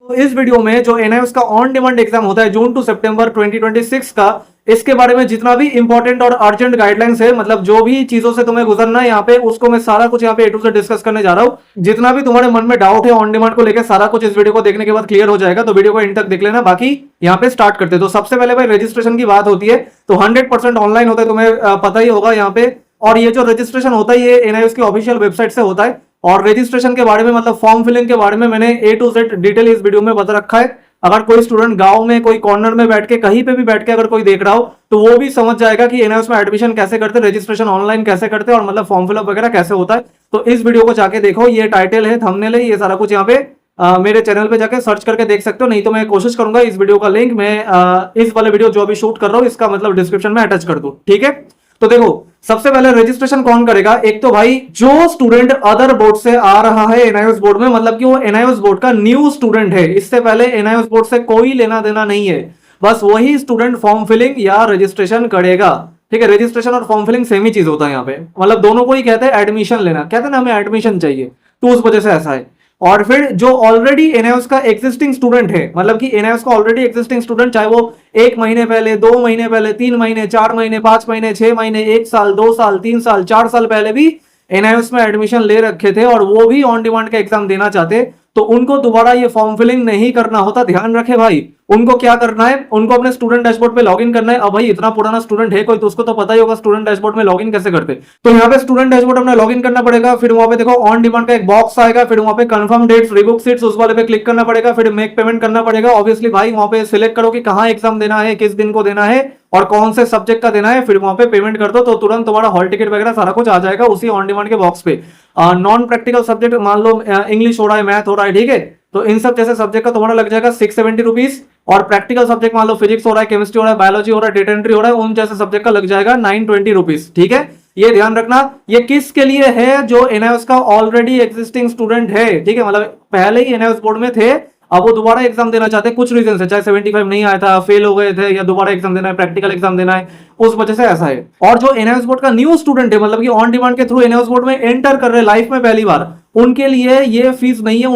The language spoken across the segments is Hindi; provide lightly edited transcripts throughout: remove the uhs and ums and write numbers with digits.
तो इस वीडियो में जो एनआईओएस का ऑन डिमांड एग्जाम होता है जून टू सितंबर 2026 का, इसके बारे में जितना भी इंपॉर्टेंट और अर्जेंट गाइडलाइंस है, मतलब जो भी चीजों से तुम्हें गुजरना है यहाँ पे, उसको मैं सारा कुछ यहाँ पे ए टू से डिस्कस करने जा रहा हूँ। जितना भी तुम्हारे मन में डाउट है ऑन डिमांड को लेकर, सारा कुछ इस वीडियो को देखने के बाद क्लियर हो जाएगा। तो वीडियो को एंड तक देख लेना। बाकी यहाँ पे स्टार्ट करते हैं। तो सबसे पहले भाई रजिस्ट्रेशन की बात होती है तो 100% ऑनलाइन होता है, तुम्हें पता ही होगा यहाँ पे। और ये जो रजिस्ट्रेशन होता है ये एनआईओएस की ऑफिशियल वेबसाइट से होता है। और रजिस्ट्रेशन के बारे में, मतलब फॉर्म फिलिंग के बारे में मैंने ए टू जेड डिटेल इस वीडियो में बता रखा है। अगर कोई स्टूडेंट गांव में कोई कॉर्नर में बैठ के, कहीं पे भी बैठ के अगर कोई देख रहा हो, तो वो भी समझ जाएगा कि एनआईओएस में एडमिशन कैसे करते, रजिस्ट्रेशन ऑनलाइन कैसे करते और मतलब फॉर्म फिलअप वगैरह कैसे होता है। तो इस वीडियो को जाके देखो, ये टाइटल है, थंबनेल है, ये सारा कुछ यहाँ पे मेरे चैनल पे जाके सर्च करके देख सकते हो। नहीं तो मैं कोशिश करूंगा इस वीडियो का लिंक मैं इस वाले वीडियो जो अभी शूट कर रहा हूँ इसका मतलब डिस्क्रिप्शन में अटैच कर दूं, ठीक है। तो देखो, सबसे पहले रजिस्ट्रेशन कौन करेगा? एक तो भाई जो स्टूडेंट अदर बोर्ड से आ रहा है एनआईओएस बोर्ड में, मतलब कि वो एनआईओएस बोर्ड का न्यू स्टूडेंट है, इससे पहले एनआईओएस बोर्ड से कोई लेना देना नहीं है, बस वही स्टूडेंट फॉर्म फिलिंग या रजिस्ट्रेशन करेगा, ठीक है। रजिस्ट्रेशन और फॉर्म फिलिंग सेम ही चीज होता है यहाँ पे, मतलब दोनों को ही कहते हैं एडमिशन लेना, कहते हैं ना हमें एडमिशन चाहिए, तो उस वजह से ऐसा है। और फिर जो ऑलरेडी एनआईओएस का एग्जिस्टिंग स्टूडेंट है, मतलब कि एनआईओएस का ऑलरेडी एग्जिस्टिंग स्टूडेंट, चाहे वो 1 महीने पहले, 2 महीने पहले, 3 महीने, 4 महीने, 5 महीने, 6 महीने, 1 साल, 2 साल, 3 साल, 4 साल पहले भी एनआईओएस में एडमिशन ले रखे थे और वो भी ऑन डिमांड का एग्जाम देना चाहते, तो उनको दोबारा ये फॉर्म फिलिंग नहीं करना होता। ध्यान रखे भाई, उनको क्या करना है, उनको अपने स्टूडेंट डैशबोर्ड पे लॉगिन करना है। अब भाई इतना पुराना स्टूडेंट है कोई तो उसको तो पता ही होगा स्टूडेंट डैशबोर्ड में लॉगिन कैसे करते। तो यहाँ पे स्टूडेंट डैशबोर्ड अपना लॉगिन करना पड़ेगा। फिर वहां पे देखो ऑन डिमांड का एक बॉक्स आएगा, फिर वहां पे कंफर्म डेट्स, रीबुक सीट्स, उस वाले पे क्लिक करना पड़ेगा। फिर मेक पेमेंट करना पड़ेगा। ऑब्वियसली भाई वहां पे सिलेक्ट करो कि कहाँ एग्जाम देना है, किस दिन को देना है और कौन से सब्जेक्ट का देना है। फिर वहां पे पेमेंट कर दो तो तुरंत तुम्हारा हॉल टिकट वगैरह सारा कुछ आ जाएगा उसी ऑन डिमांड के बॉक्स पे। नॉन प्रैक्टिकल सब्जेक्ट, मान लो इंग्लिश हो रहा है, मैथ हो रहा है, ठीक है, तो इन सब जैसे सब्जेक्ट का तुम्हारा लग जाएगा 670 रुपीज। और प्रैक्टिकल सब्जेक्ट मान लो फिजिक्स हो रहा है, केमिस्ट्री हो रहा है, बायोलॉजी हो रहा है, डेटा एंट्री हो रहा है, उन जैसे सब्जेक्ट का लग जाएगा 920 रुपीज, ठीक है। ये ध्यान रखना, ये किसके लिए है? जो एनआईओएस का ऑलरेडी एग्जिस्टिंग स्टूडेंट है, ठीक है, मतलब पहले ही एनआईओएस बोर्ड में थे, अब वो दोबारा एग्जाम देना चाहते हैं कुछ रीजन से, चाहे 75 नहीं आया था, फेल हो गए थे, या दोबारा एग्जाम देना है, प्रैक्टिकल एग्जाम देना है, उस वजह से ऐसा है। और जो एनआईओएस बोर्ड का न्यू स्टूडेंट है, मतलब कि ऑन डिमांड के थ्रू एनआईओएस बोर्ड में एंटर कर रहे लाइफ में पहली बार, उनके लिए ये फीस नहीं है।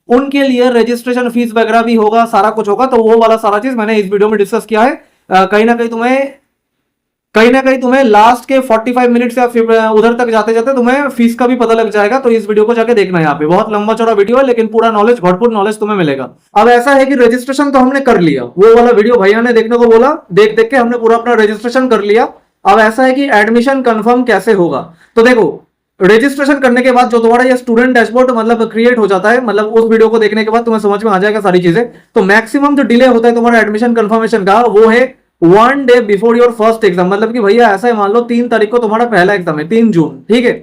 उनके लिए रजिस्ट्रेशन फीस वगैरह भी होगा, सारा कुछ होगा। तो वो वाला सारा चीज मैंने इस वीडियो में डिस्कस किया है। कहीं ना कहीं तुम्हें लास्ट के 45 मिनट या फिर उधर तक जाते जाते तुम्हें फीस का भी पता लग जाएगा। तो इस वीडियो को जाके देखना, यहाँ पे बहुत लंबा चौड़ा वीडियो है, लेकिन पूरा नॉलेज, भरपूर नॉलेज तुम्हें मिलेगा। अब ऐसा है कि रजिस्ट्रेशन तो हमने कर लिया, वो वाला वीडियो भैया ने देखने को बोला, देख के हमने पूरा अपना रजिस्ट्रेशन कर लिया। अब ऐसा है कि एडमिशन कंफर्म कैसे होगा? तो देखो, रजिस्ट्रेशन करने के बाद जो तुम्हारा ये स्टूडेंट डैशबोर्ड मतलब क्रिएट हो जाता है, मतलब उस वीडियो को देखने के बाद तुम्हें समझ में आ जाएगा सारी चीजें। तो मैक्सिमम जो डिले होता है तुम्हारा एडमिशन कंफर्मेशन का, वो है 1 day before your first exam. मतलब कि भैया ऐसा है, मान लो 3 तारीख को तुम्हारा पहला एग्जाम है, 3 जून, ठीक है।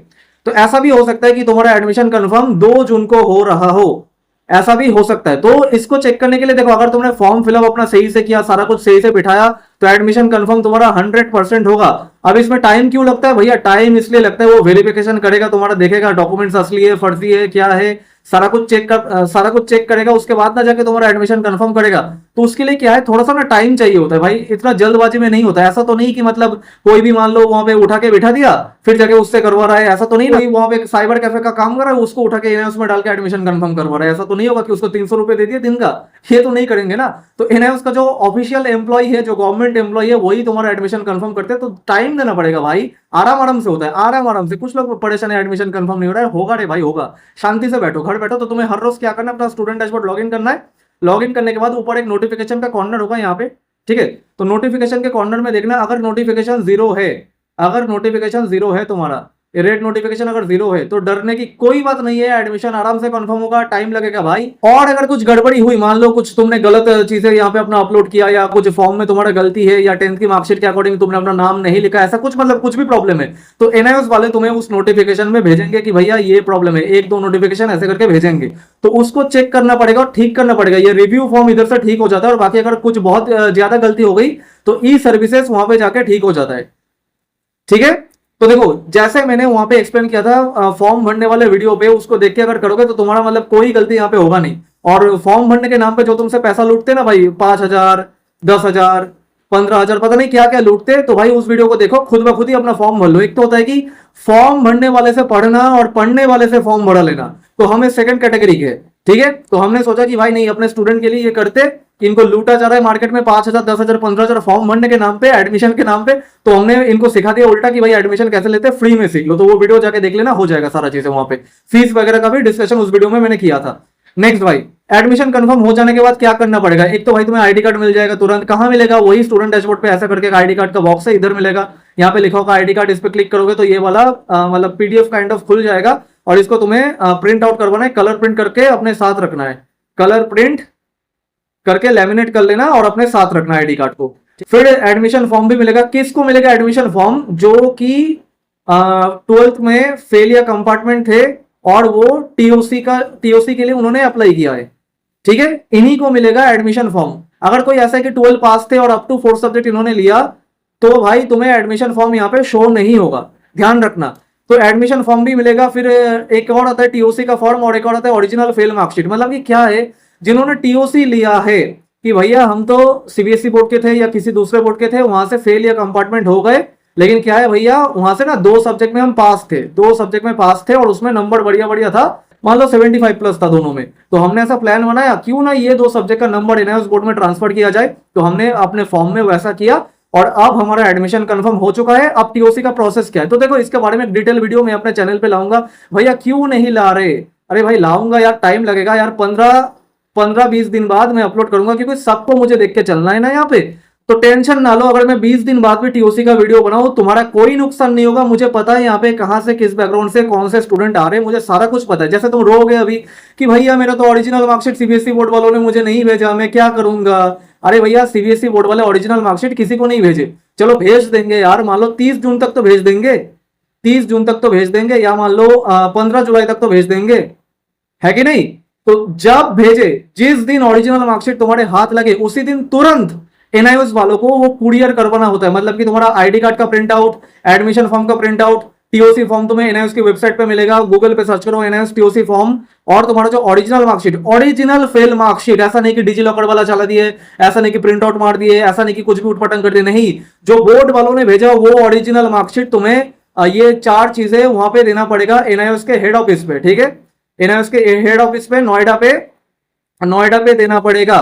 तो ऐसा भी हो सकता है कि तुम्हारा एडमिशन कंफर्म 2 जून को हो रहा हो, ऐसा भी हो सकता है। तो इसको चेक करने के लिए देखो, अगर तुमने फॉर्म फिलअप अपना सही से किया, सारा कुछ सही से बिठाया, तो एडमिशन कंफर्म तुम्हारा 100% होगा। अब इसमें टाइम क्यों लगता है भैया? टाइम इसलिए लगता है, वो वेरिफिकेशन करेगा, तुम्हारा देखेगा डॉक्यूमेंट्स असली है, फर्जी है, क्या है, सारा कुछ चेक करेगा, उसके बाद ना जाके तुम्हारा एडमिशन कंफर्म करेगा। तो उसके लिए क्या है, थोड़ा सा ना टाइम चाहिए होता है भाई, इतना जल्दबाजी में नहीं होता है। ऐसा तो नहीं कि मतलब कोई भी मान लो वहां पे उठा के बिठा दिया फिर जाके उससे करवा रहा है, ऐसा तो नहीं। वहां पे साइबर कैफे का काम कर रहा है, उसको उठा के उसमें डाल के एडमिशन कंफर्म करवा रहा है, ऐसा तो नहीं होगा कि उसको 300 रुपए दे दिए दिन का, ये तो नहीं करेंगे ना। तो एनआईओएस का जो ऑफिशियल एम्प्लॉय है, जो गवर्नमेंट एम्प्लॉय है, वही तुम्हारा एडमिशन कंफर्म करते हैं। तो टाइम देना पड़ेगा भाई, आराम से होता है, आराम से। कुछ लोग परेशान है एडमिशन कंफर्म नहीं हो रहा है, होगा रे भाई, होगा। शांति से बैठो, घर बैठो। तो तुम्हें हर रोज क्या करना है, अपना स्टूडेंट डैशबोर्ड लॉगिन करना है। लॉगिन करने के बाद ऊपर एक नोटिफिकेशन का कॉर्नर होगा यहाँ पे, ठीक है। तो नोटिफिकेशन के कॉर्नर में देखना, अगर नोटिफिकेशन जीरो है तुम्हारा, रेड नोटिफिकेशन अगर 0 है, तो डरने की कोई बात नहीं है, एडमिशन आराम से कंफर्म होगा। टाइम लगेगा भाई। और अगर कुछ गड़बड़ी हुई, मान लो कुछ तुमने गलत चीजें यहाँ पे अपना अपलोड किया, या कुछ फॉर्म में तुम्हारा गलती है, या 10th की मार्कशीट के अकॉर्डिंग तुमने अपना नाम नहीं लिखा, ऐसा कुछ मतलब कुछ भी प्रॉब्लम है, तो एनआईओएस वाले तुम्हें उस नोटिफिकेशन में भेजेंगे कि भैया ये प्रॉब्लम है, 1-2 नोटिफिकेशन ऐसे करके भेजेंगे। तो उसको चेक करना पड़ेगा और ठीक करना पड़ेगा। ये रिव्यू फॉर्म इधर से ठीक हो जाता है, और बाकी अगर कुछ बहुत ज्यादा गलती हो गई तो ई सर्विसेज वहां पे जाके ठीक हो जाता है, ठीक है। तो देखो, जैसे मैंने वहां पे एक्सप्लेन किया था फॉर्म भरने वाले वीडियो पे, उसको देख के अगर करोगे तो तुम्हारा मतलब कोई गलती यहाँ पे होगा नहीं। और फॉर्म भरने के नाम पे जो तुमसे पैसा लूटते ना भाई, 5,000, 10,000, 15,000, पता नहीं क्या क्या लूटते, तो भाई उस वीडियो को देखो, खुद ब खुद ही अपना फॉर्म भर लो। एक तो होता है कि फॉर्म भरने वाले से पढ़ना और पढ़ने वाले से फॉर्म भरा लेना, तो हम इस सेकंड कैटेगरी के, ठीक है। तो हमने सोचा कि भाई नहीं, अपने स्टूडेंट के लिए ये करते कि इनको लूटा जा रहा है मार्केट में 5,000 10,000 15,000 फॉर्म भरने के नाम पे, एडमिशन के नाम पे। तो हमने इनको सिखा दिया उल्टा कि भाई एडमिशन कैसे लेते हैं, फ्री में सीख लो। तो वो वीडियो जाके देख लेना, हो जाएगा सारा चीजें वहां पे। फीस वगैरह का भी डिस्कशन उस वीडियो में मैंने किया था। नेक्स्ट भाई, एडमिशन कंफर्म हो जाने के बाद क्या करना पड़ेगा। एक तो भाई तुम्हें आईडी कार्ड मिल जाएगा तुरंत। कहां मिलेगा, वही स्टूडेंट डैशबोर्ड पे ऐसा करके आईडी कार्ड का बॉक्स है, इधर मिलेगा। यहाँ पे लिखा होगा आईडी कार्ड, इस पे क्लिक करोगे तो ये वाला मतलब पीडीएफ काइंड ऑफ खुल जाएगा। और इसको तुम्हें प्रिंट आउट करवाना है, कलर प्रिंट करके अपने साथ रखना है। कलर प्रिंट करके लेमिनेट कर लेना और अपने साथ रखना आईडी कार्ड को। फिर एडमिशन फॉर्म भी मिलेगा। किसको मिलेगा एडमिशन फॉर्म, जो कि 12th में फेल या कंपार्टमेंट थे और वो टीओसी के लिए उन्होंने अप्लाई किया है, ठीक है, इन्हीं को मिलेगा एडमिशन फॉर्म। अगर कोई ऐसा है कि 12 पास थे और अप टू 4 सब्जेक्ट इन्होंने लिया, तो भाई तुम्हें एडमिशन फॉर्म यहाँ पे शो नहीं होगा, ध्यान रखना। तो एडमिशन फॉर्म भी मिलेगा। फिर एक और आता है टीओसी का फॉर्म, और एक और आता है ओरिजिनल फेल मार्कशीट। मतलब कि क्या है, जिन्होंने टीओसी लिया है कि भैया हम तो सीबीएसई बोर्ड के थे या किसी दूसरे बोर्ड के थे, वहां से फेल या कंपार्टमेंट हो गए, लेकिन क्या है भैया, वहां से ना 2 सब्जेक्ट में हम पास थे, 2 सब्जेक्ट में पास थे और उसमें नंबर बढ़िया बढ़िया था, मान लो 75 प्लस था दोनों में। तो हमने ऐसा प्लान बनाया, क्यों ना ये 2 सब्जेक्ट का नंबर एनआईओएस बोर्ड में ट्रांसफर किया जाए। तो हमने अपने फॉर्म में वैसा किया और अब हमारा एडमिशन कंफर्म हो चुका है। अब टीओसी का प्रोसेस क्या है, तो देखो इसके बारे में एक डिटेल वीडियो मैं अपने चैनल पे लाऊंगा। भैया क्यों नहीं ला रहे, अरे भाई लाऊंगा यार, टाइम लगेगा यार, 15-20 दिन बाद मैं अपलोड करूंगा, क्योंकि सबको मुझे देख के चलना है ना यहाँ पे। तो टेंशन ना लो, अगर मैं 20 दिन बाद भी टीओसी का वीडियो बनाऊं, तुम्हारा कोई नुकसान नहीं होगा। मुझे पता है यहाँ पे कहां से, किस बैकग्राउंड से कौन से स्टूडेंट आ रहे हैं, मुझे सारा कुछ पता है। जैसे तुम रोगे अभी कि भैया मेरा तो ओरिजिनल मार्कशीट सीबीएसई बोर्ड वालों ने मुझे नहीं भेजा, मैं क्या करूंगा। अरे भैया सीबीएसई बोर्ड वाले ओरिजिनल मार्कशीट किसी को नहीं भेजे, चलो भेज देंगे यार, मान लो 30 जून तक तो भेज देंगे, 30 जून तक तो भेज देंगे, या मान लो 15 जुलाई तक तो भेज देंगे, है कि नहीं। तो जब भेजे, जिस दिन ओरिजिनल मार्कशीट तुम्हारे हाथ लगे, उसी दिन तुरंत एनआईओएस वालों को वो कुरियर करवाना होता है। मतलब कि तुम्हारा आईडी कार्ड का प्रिंट आउट, एडमिशन फॉर्म का प्रिंट आउट, टीओसी फॉर्म तुम्हें एनआईओएस की वेबसाइट पे मिलेगा, गूगल पे सर्च करो एनआईओएस टीओसी फॉर्म, और तुम्हारा जो original marksheet, original fail marksheet, ऐसा नहीं कि डिजी लॉकर वाला चला दिए, ऐसा नहीं कि प्रिंट आउट मार दिए, ऐसा नहीं कि कुछ भी उठपटंग कर दिए, नहीं, जो बोर्ड वालों ने भेजा वो ओरिजिनल मार्कशीट तुम्हें ये 4 चीजें वहां पे देना पड़ेगा एनआईओएस के हेड ऑफिस पे, ठीक है, एनआईओएस के हेड ऑफिस पे नोएडा पे देना पड़ेगा।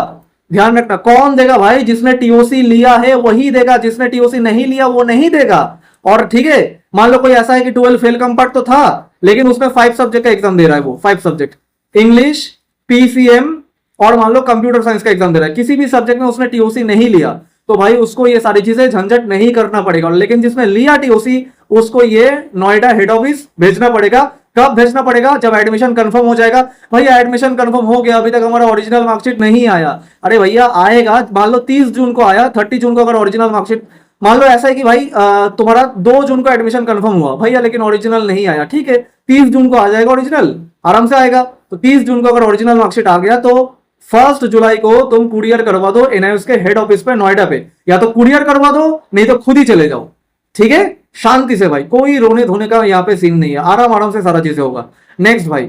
ध्यान रखना, कौन देगा भाई, जिसने टीओसी लिया है वही देगा, जिसने टीओसी नहीं लिया वो नहीं देगा। और ठीक है, मान लो कोई ऐसा है कि 12 फेल कंपार्ट तो था, लेकिन उसमें 5 सब्जेक्ट का एग्जाम दे रहा है, वो 5 सब्जेक्ट, इंग्लिश, पीसीएम और मान लो कंप्यूटर साइंस का एग्जाम दे रहा है, किसी भी सब्जेक्ट में उसने टीओसी नहीं लिया, तो भाई उसको ये सारी चीजें झंझट नहीं करना पड़ेगा। लेकिन जिसने लिया टीओसी, उसको ये नोएडा हेड ऑफिस भेजना पड़ेगा। कब भेजना पड़ेगा, जब एडमिशन कंफर्म हो जाएगा। भैया एडमिशन कंफर्म हो गया, अभी तक हमारा ओरिजिनल मार्कशीट नहीं आया, अरे भैया आएगा, मान लो 30 जून को आया, 30 जून को अगर ओरिजिनल मार्कशीट, मान लो ऐसा है कि भाई तुम्हारा 2 जून को एडमिशन कंफर्म हुआ भैया, लेकिन ओरिजिनल नहीं आया, ठीक है, 30 जून को आ जाएगा ओरिजिनल, आराम से आएगा। तो 30 जून को अगर ओरिजिनल मार्कशीट आ गया, तो 1 जुलाई को तुम कुरियर करवा दो एनआईओएस के हेड ऑफिस पे नोएडा पे, या तो कुरियर करवा दो, नहीं तो खुद ही चले जाओ, ठीक है, शांति से भाई, कोई रोने धोने का यहाँ पे सीन नहीं है, आराम आराम से सारा चीजें होगा। नेक्स्ट भाई,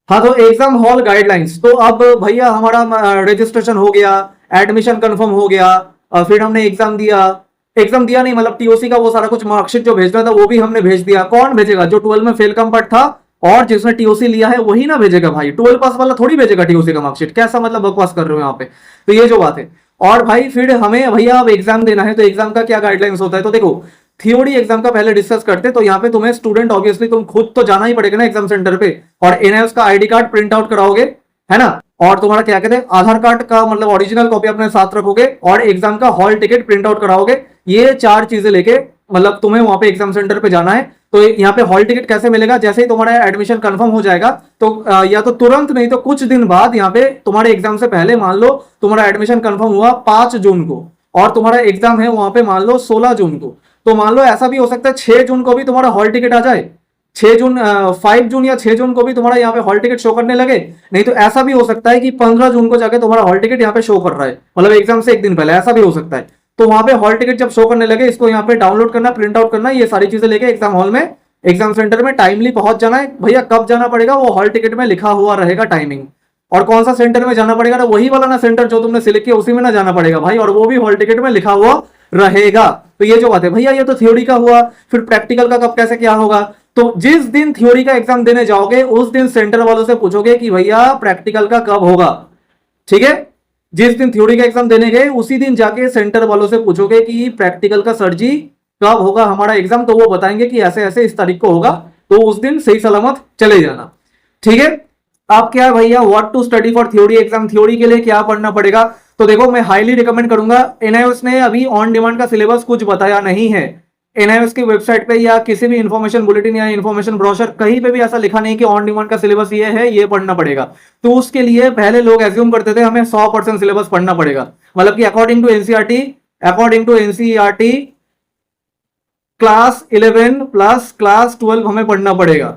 हाँ, तो एग्जाम हॉल गाइडलाइंस, तो अब भैया हमारा रजिस्ट्रेशन हो गया, एडमिशन कंफर्म हो गया, फिर हमने एग्जाम दिया नहीं, मतलब टीओसी का वो सारा कुछ मार्कशीट जो भेजना था वो भी हमने भेज दिया। कौन भेजेगा, जो 12 में फेल कंपार्ट था और जिसने टीओसी लिया है वही ना भेजेगा भाई, 12 पास वाला थोड़ी भेजेगा टीओसी का मार्कशीट, कैसा मतलब बकवास कर रहे हो यहाँ पे। तो ये जो बात है, और भाई फिर हमें भैया अब एग्जाम देना है, तो एग्जाम का क्या गाइडलाइंस होता है, तो देखो थ्योरी एग्जाम का पहले डिस्कस करते। तो यहाँ पे तुम्हें स्टूडेंट ऑब्वियसली तुम खुद तो जाना ही पड़ेगा ना एग्जाम सेंटर पे, और एनआईओएस का आईडी कार्ड प्रिंट आउट कराओगे, है ना, और तुम्हारा क्या कहते हैं आधार कार्ड का मतलब ओरिजिनल कॉपी अपने साथ रखोगे, और एग्जाम का हॉल टिकट प्रिंट आउट कराओगे। ये 4 चीजें लेके मतलब तुम्हें वहां पे एग्जाम सेंटर पे जाना है। तो यहाँ पे हॉल टिकट कैसे मिलेगा, जैसे ही तुम्हारा एडमिशन कंफर्म हो जाएगा, तो या तो तुरंत, नहीं तो कुछ दिन बाद, यहाँ पे तुम्हारे एग्जाम से पहले, मान लो तुम्हारा एडमिशन कंफर्म हुआ 5 जून को और तुम्हारा एग्जाम है वहां पे मान लो 16 जून को, तो मान लो ऐसा भी हो सकता है 6 जून को भी तुम्हारा हॉल टिकट आ जाए, 5 जून या 6 जून को भी तुम्हारा यहाँ पे हॉल टिकट शो करने लगे। नहीं तो ऐसा भी हो सकता है कि 15 जून को जाके तुम्हारा हॉल टिकट यहाँ पे शो कर रहा है, मतलब एग्जाम से 1 दिन पहले, ऐसा भी हो सकता है। तो वहां पे हॉल टिकट जब शो करने लगे, इसको यहाँ पे डाउनलोड करना, प्रिंट आउट करना, ये सारी चीजें लेके एग्जाम हॉल में, एग्जाम सेंटर में टाइमली पहुंच जाना है। भैया कब जाना पड़ेगा, वो हॉल टिकट में लिखा हुआ रहेगा टाइमिंग, और कौन सा सेंटर में जाना पड़ेगा, तो वही वाला ना सेंटर जो तुमने सिलेक्ट किया उसी में ना जाना पड़ेगा भाई, और वो भी हॉल टिकट में लिखा हुआ रहेगा। तो ये जो बात है भैया, ये तो थ्योरी का हुआ। फिर प्रैक्टिकल का कब कैसे क्या होगा, तो जिस दिन थ्योरी का एग्जाम देने जाओगे उस दिन सेंटर वालों से पूछोगे कि भैया प्रैक्टिकल का कब होगा, ठीक है। जिस दिन थ्योरी का एग्जाम देने गए उसी दिन जाके सेंटर वालों से पूछोगे कि प्रैक्टिकल का सर जी कब होगा हमारा एग्जाम, तो वो बताएंगे कि ऐसे ऐसे इस तारीख को होगा, तो उस दिन सही सलामत चले जाना, ठीक है। अब क्या है भैया, what to study for theory exam, theory के लिए क्या पढ़ना पड़ेगा। तो देखो मैं हाईली रिकमेंड करूंगा, एनआईओएस ने अभी ऑन डिमांड का सिलेबस कुछ बताया नहीं है। एनआईओएस की वेबसाइट पे या किसी भी इंफॉर्मेशन बुलेटिन या इंफॉर्मेशन ब्रोशर कहीं पे भी ऐसा लिखा नहीं कि ऑन डिमांड का सिलेबस ये है, ये पढ़ना पड़ेगा। तो उसके लिए पहले लोग एज्यूम करते थे हमें 100% सिलेबस पढ़ना पड़ेगा, मतलब कि according to NCERT class 11 plus class 12 हमें पढ़ना पड़ेगा।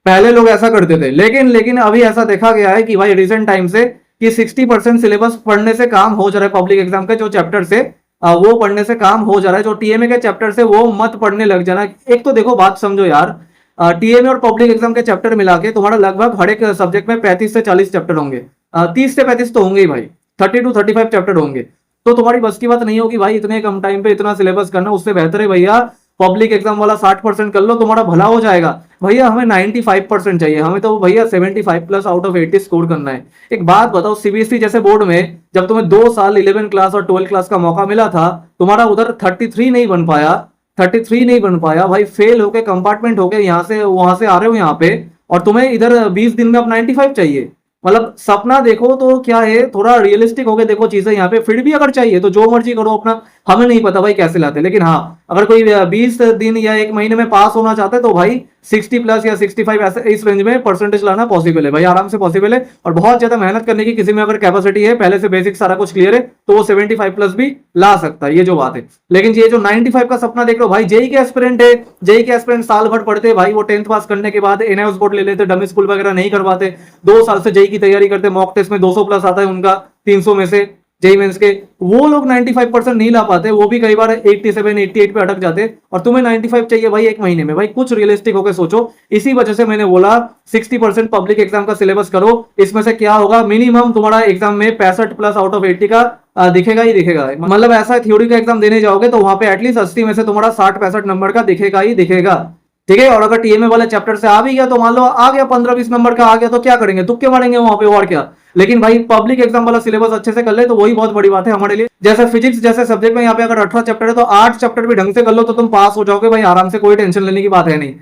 पहले लोग ऐसा करते थे, लेकिन अभी ऐसा देखा गया है कि भाई रिसेंट टाइम से कि 60% सिलेबस पढ़ने से काम हो जा रहा है। पब्लिक एग्जाम के जो चैप्टर से वो पढ़ने से काम हो जा रहा है, जो टीएमए के चैप्टर से वो मत पढ़ने लग जाना। एक तो देखो बात समझो यार, टीएमए और पब्लिक एग्जाम के चैप्टर मिला के तुम्हारा लगभग हर एक सब्जेक्ट में 35 से 40 चैप्टर होंगे, 30 से 35 तो होंगे ही भाई, 30 to 35 चैप्टर होंगे। तो तुम्हारी बस की बात नहीं होगी भाई इतने कम टाइम पे इतना सिलेबस करना। उससे बेहतर है भैया पब्लिक एग्जाम वाला 60% कर लो, तुम्हारा भला हो जाएगा। भैया हमें 95% चाहिए, हमें तो भैया 75 प्लस आउट ऑफ 80 स्कोर करना है। एक बात बताओ, सीबीएसई जैसे बोर्ड में जब तुम्हें 2 साल 11 क्लास और 12 क्लास का मौका मिला था, तुम्हारा उधर 33 नहीं बन पाया, 33 नहीं बन पाया भाई, फेल होके कंपार्टमेंट होके यहाँ से वहां से आ रहे हो यहाँ पे, और तुम्हें इधर 20 दिन में अब 95 चाहिए। मतलब सपना देखो तो क्या है, थोड़ा रियलिस्टिक होके देखो चीजें। यहाँ पे फिर भी अगर चाहिए तो जो मर्जी करो अपना, हमें नहीं पता भाई कैसे लाते, लेकिन हाँ अगर कोई 20 दिन या 1 महीने में पास होना चाहता है तो भाई 60 प्लस या 65 ऐसे इस रेंज में परसेंटेज लाना पॉसिबल है भाई, आराम से पॉसिबल है। और बहुत ज्यादा मेहनत करने की किसी में अगर कैपेसिटी है, पहले से बेसिक सारा कुछ क्लियर है, तो वो 75 प्लस भी ला सकता है, ये जो बात है। लेकिन ये जो 95 का सपना देख लो भाई, जेई के एस्पिरेंट है, जेई के एस्पिरेंट साल भर पढ़ते भाई, वो 10th पास करने के बाद एनआईओएस बोर्ड ले लेते, डमी स्कूल वगैरह नहीं करवाते, 2 साल से जेई की तैयारी करते, मॉक टेस्ट में 200 प्लस आता है उनका 300 में से जेई मेंस के, वो लोग 95% नहीं ला पाते, वो भी कई बार 87 88 पे अटक जाते, और तुम्हें 95 चाहिए भाई 1 महीने में। भाई कुछ रियलिस्टिक होकर सोचो। इसी वजह से मैंने बोला 60% पब्लिक एग्जाम का सिलेबस करो। इसमें से क्या होगा, मिनिमम तुम्हारा एग्जाम में 65 प्लस आउट ऑफ 80 का दिखेगा ही दिखेगा। मतलब ऐसा थ्योरी का एग्जाम देने जाओगे तो वहां पे एटलीस्ट 80 में से तुम्हारा 60-65 नंबर का दिखेगा ही दिखेगा, ठीक है। और अगर टीएमए वाले चैप्टर से आ भी गया तो मान लो आ गया 15-20 नंबर का आ गया, तो क्या करेंगे, तुक्के मारेंगे वहां पे और क्या। लेकिन भाई पब्लिक एग्जाम वाला सिलेबस अच्छे से कर ले तो वही बहुत बड़ी बात है हमारे लिए। जैसे फिजिक्स जैसे सब्जेक्ट में यहाँ पे अगर 18 चैप्टर है तो 8 चैप्टर भी ढंग से कर लो तो तुम पास हो जाओगे भाई आराम से, कोई टेंशन लेने की बात है नहीं,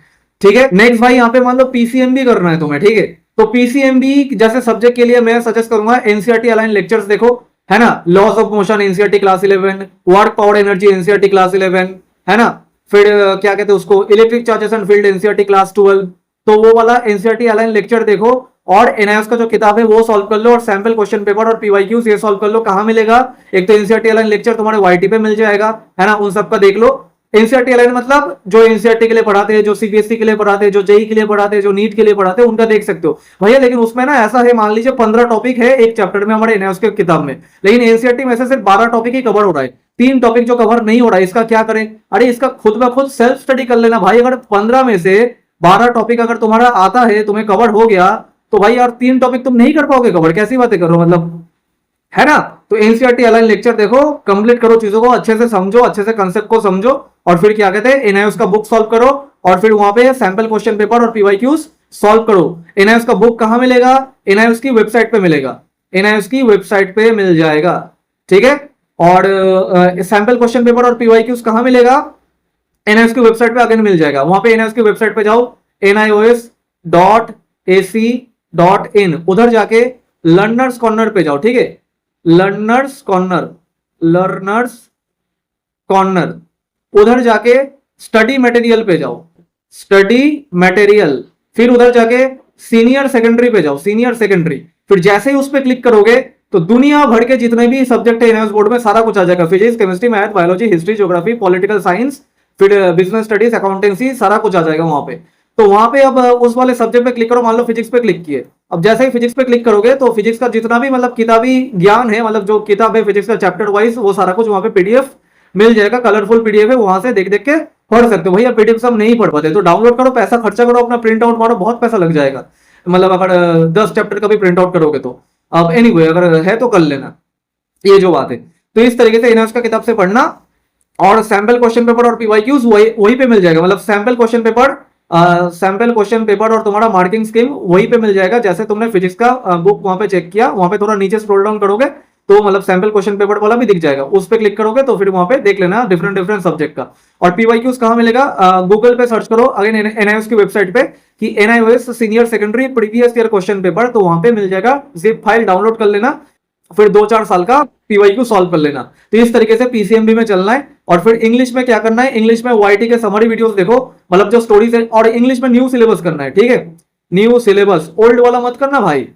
ठीक है। नेक्स्ट भाई यहाँ पे मान लो पीसीएम भी करना है तुम्हें, ठीक है। तो पीसीएम भी जैसे सब्जेक्ट के लिए मैं सजेस्ट करूंगा एनसीईआरटी अलाइन लेक्चर्स देखो, है ना। Laws of motion NCERT class 11, work power energy NCERT class 11, है ना। फिर क्या कहते हैं उसको, electric charges and field NCERT class 12, तो वो वाला एनसीईआरटी अलाइन लेक्चर देखो, और एनआईओएस का जो किताब है वो सॉल्व कर लो, और सैंपल क्वेश्चन पेपर और पीवाईक्यूज ये सॉल्व कर लो। कहां मिलेगा, एक तो एनसीईआरटी अलाइन लेक्चर तुम्हारे वाईटी पे मिल जाएगा, है ना, उन सबका देख लो। एनसीईआरटी अलाइन मतलब जो एनसीईआरटी के लिए पढ़ाते हैं, जो सीबीएसई के लिए पढ़ाते हैं, जो जेई के लिए पढ़ाते हैं, जो नीट के लिए पढ़ाते हैं, उनका देख सकते हो भैया। लेकिन उसमें ना ऐसा है, मान लीजिए 15 टॉपिक है एक चैप्टर में हमारे एनआईओएस के किताब में, लेकिन एनसीईआरटी में से सिर्फ 12 टॉपिक ही कवर हो रहा है, 3 टॉपिक जो कवर नहीं हो रहा है, इसका क्या करें। अरे इसका खुद ब खुद सेल्फ स्टडी कर लेना भाई। अगर 15 में से 12 टॉपिक अगर तुम्हारा आता है, तुम्हें कवर हो गया, तो भाई यार 3 टॉपिक तुम नहीं कर पाओगे कवर, कैसी बातें करो मतलब, है ना। तो एनसीईआरटी अलाइन लेक्चर देखो, कंप्लीट करो, चीजों को अच्छे से समझो, अच्छे से कंसेप्ट को समझो, और फिर क्या कहते हैं एनआईओएस का बुक सॉल्व करो, और फिर वहां पे सैंपल क्वेश्चन पेपर और पीवाईक्यूज सॉल्व करो। एनआईओएस का बुक कहां मिलेगा, एनआईओएस की वेबसाइट पे मिलेगा, एनआईओएस की वेबसाइट पे मिल जाएगा, ठीक है। और सैंपल क्वेश्चन पेपर और पीवाईक्यूज कहां मिलेगा, एनआईओएस की वेबसाइट पे अगेन मिल जाएगा। वहां पे एनआईओएस की वेबसाइट पे जाओ, nios.ac.in, उधर जाके लर्नर्स कॉर्नर पे जाओ, ठीक है। लर्नर्स कॉर्नर, उधर जाके स्टडी मटेरियल पे जाओ, स्टडी मटेरियल, फिर उधर जाके सीनियर सेकेंडरी पे जाओ, सीनियर सेकेंडरी। फिर जैसे ही उस पर क्लिक करोगे तो दुनिया भर के जितने भी सब्जेक्ट है एनआईओएस बोर्ड में सारा कुछ आ जाएगा, physics, chemistry, math, biology, history, geography, political science, फिर बिजनेस स्टडीज, अकाउंटेंसी, सारा कुछ आ जाएगा वहां पे। तो वहां पे अब उस वाले सब्जेक्ट पे क्लिक करो, मान लो फिजिक्स पे क्लिक किए। अब जैसे ही फिजिक्स पे क्लिक करोगे तो फिजिक्स का जितना भी मतलब किताबी ज्ञान है, मतलब जो किताब है फिजिक्स का चैप्टर वाइज, वो सारा कुछ वहां पे पीडीएफ मिल जाएगा, कलरफुल पीडीएफ है, वहां से देख देख के पढ़ सकते हो। भैया पीडीएफ सब नहीं पढ़ पाते तो डाउनलोड करो, पैसा खर्चा करो, अपना प्रिंट आउट मारो, बहुत पैसा लग जाएगा, मतलब अगर 10 चैप्टर का भी प्रिंट आउट करोगे तो। अब एनीवे अगर है तो कर लेना, ये जो बात है। तो इस तरीके से एनआईओएस का किताब से पढ़ना, और सैंपल क्वेश्चन पेपर और पीवाईक्यूज वही पे मिल जाएगा, मतलब sample question paper sample question paper और तुम्हारा मार्किंग स्कीम वहीं पे मिल जाएगा। जैसे तुमने फिजिक्स का बुक वहां पे चेक किया, वहां पे थोड़ा नीचे स्क्रॉल डाउन करोगे तो मतलब सैंपल क्वेश्चन पेपर वाला भी दिख जाएगा, उस पर क्लिक करोगे तो फिर वहां पे देख लेना डिफरेंट डिफरेंट सब्जेक्ट का। और पीवाईक्यूज कहाँ मिलेगा? गूगल पे सर्च करो अगेन एनआईओएस की वेबसाइट पे कि NIOS senior secondary previous year question paper, तो वहां पे मिल जाएगा। जिप फाइल डाउनलोड कर लेना, फिर 2-4 साल का पीवाईक्यू सॉल्व कर लेना। तो इस तरीके से पीसीएमबी में चलना है। और फिर इंग्लिश में क्या करना है? इंग्लिश में वाईटी के समरी वीडियोस देखो, मतलब जो स्टोरीज है, और इंग्लिश में न्यू सिलेबस करना है, ठीक है? न्यू सिलेबस, ओल्ड वाला मत करना भाई,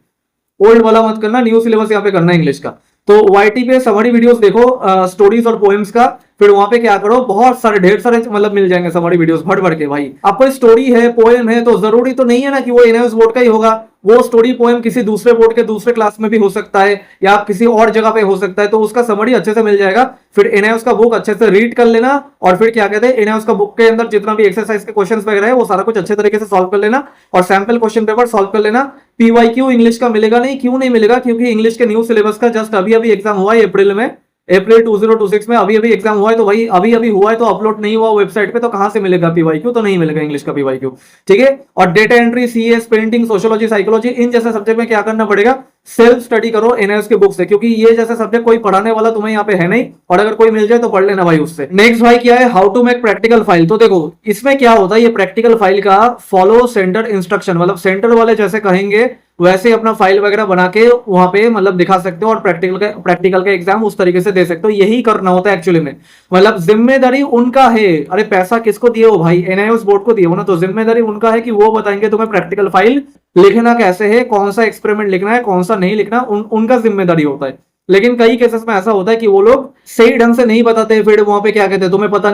ओल्ड वाला मत करना, न्यू सिलेबस यहाँ पे करना है इंग्लिश का। तो वाईटी पे समरी वीडियोस देखो स्टोरीज और पोएम्स का, फिर वहां पे क्या करो, बहुत सारे ढेर सारे मतलब मिल जाएंगे समरी वीडियोस भर भर के। भाई आपको स्टोरी है, पोएम है, तो जरूरी तो नहीं है ना कि वो एनआईओएस बोर्ड का ही होगा। वो स्टोरी पोएम किसी दूसरे बोर्ड के दूसरे क्लास में भी हो सकता है, या किसी और जगह पे हो सकता है, तो उसका समरी अच्छे से मिल जाएगा। फिर एनआईओएस का बुक अच्छे से रीड कर लेना, और फिर क्या कहते हैं, एनआईओएस का बुक के अंदर जितना भी एक्सरसाइज के क्वेश्चंस वगैरह है वो सारा कुछ अच्छे तरीके से सॉल्व कर लेना, और सैंपल क्वेश्चन पेपर सॉल्व कर लेना। पीवाईक्यू इंग्लिश का मिलेगा नहीं, क्यों नहीं मिलेगा? क्योंकि इंग्लिश के न्यू सिलेबस का जस्ट अभी अभी एग्जाम हुआ है अप्रैल में, अप्रैल 2026 में अभी अभी एग्जाम हुआ है। तो भाई अभी अभी हुआ है तो अपलोड नहीं हुआ वेबसाइट पे, तो कहां से मिलेगा पीवाईक्यू? तो नहीं मिलेगा इंग्लिश का पीवाईक्यू, ठीक है? और data entry, CS, painting, sociology, psychology, इन जैसे सब्जेक्ट में क्या करना पड़ेगा? सेल्फ स्टडी करो एनआईओएस के बुक से, क्योंकि ये जैसे सब्जेक्ट कोई पढ़ाने वाला तुम्हें यहाँ पे है नहीं, और अगर कोई मिल जाए तो पढ़ लेना भाई उससे। नेक्स्ट भाई क्या है? How to make practical file. तो देखो इसमें क्या होता है, ये प्रैक्टिकल फाइल का फॉलो सेंटर इंस्ट्रक्शन, मतलब सेंटर वाले जैसे कहेंगे वैसे अपना फाइल वगैरह बना के वहां पे मतलब दिखा सकते हो, और प्रैक्टिकल का एग्जाम उस तरीके से दे सकते हो। यही करना होता है एक्चुअली में, मतलब जिम्मेदारी उनका है। अरे पैसा किसको दिए हो भाई? एनआईओएस बोर्ड को दिए हो ना, तो जिम्मेदारी उनका है कि वो बताएंगे तुम्हें प्रैक्टिकल फाइल लिखना कैसे है, कौन सा एक्सपेरिमेंट लिखना है, कौन सा नहीं लिखना, उनका जिम्मेदारी होता है। लेकिन कई केसेस में ऐसा होता है कि वो लोग सही ढंग से नहीं बताते, फिर वहां पे क्या कहते हैं, तुम्हें पता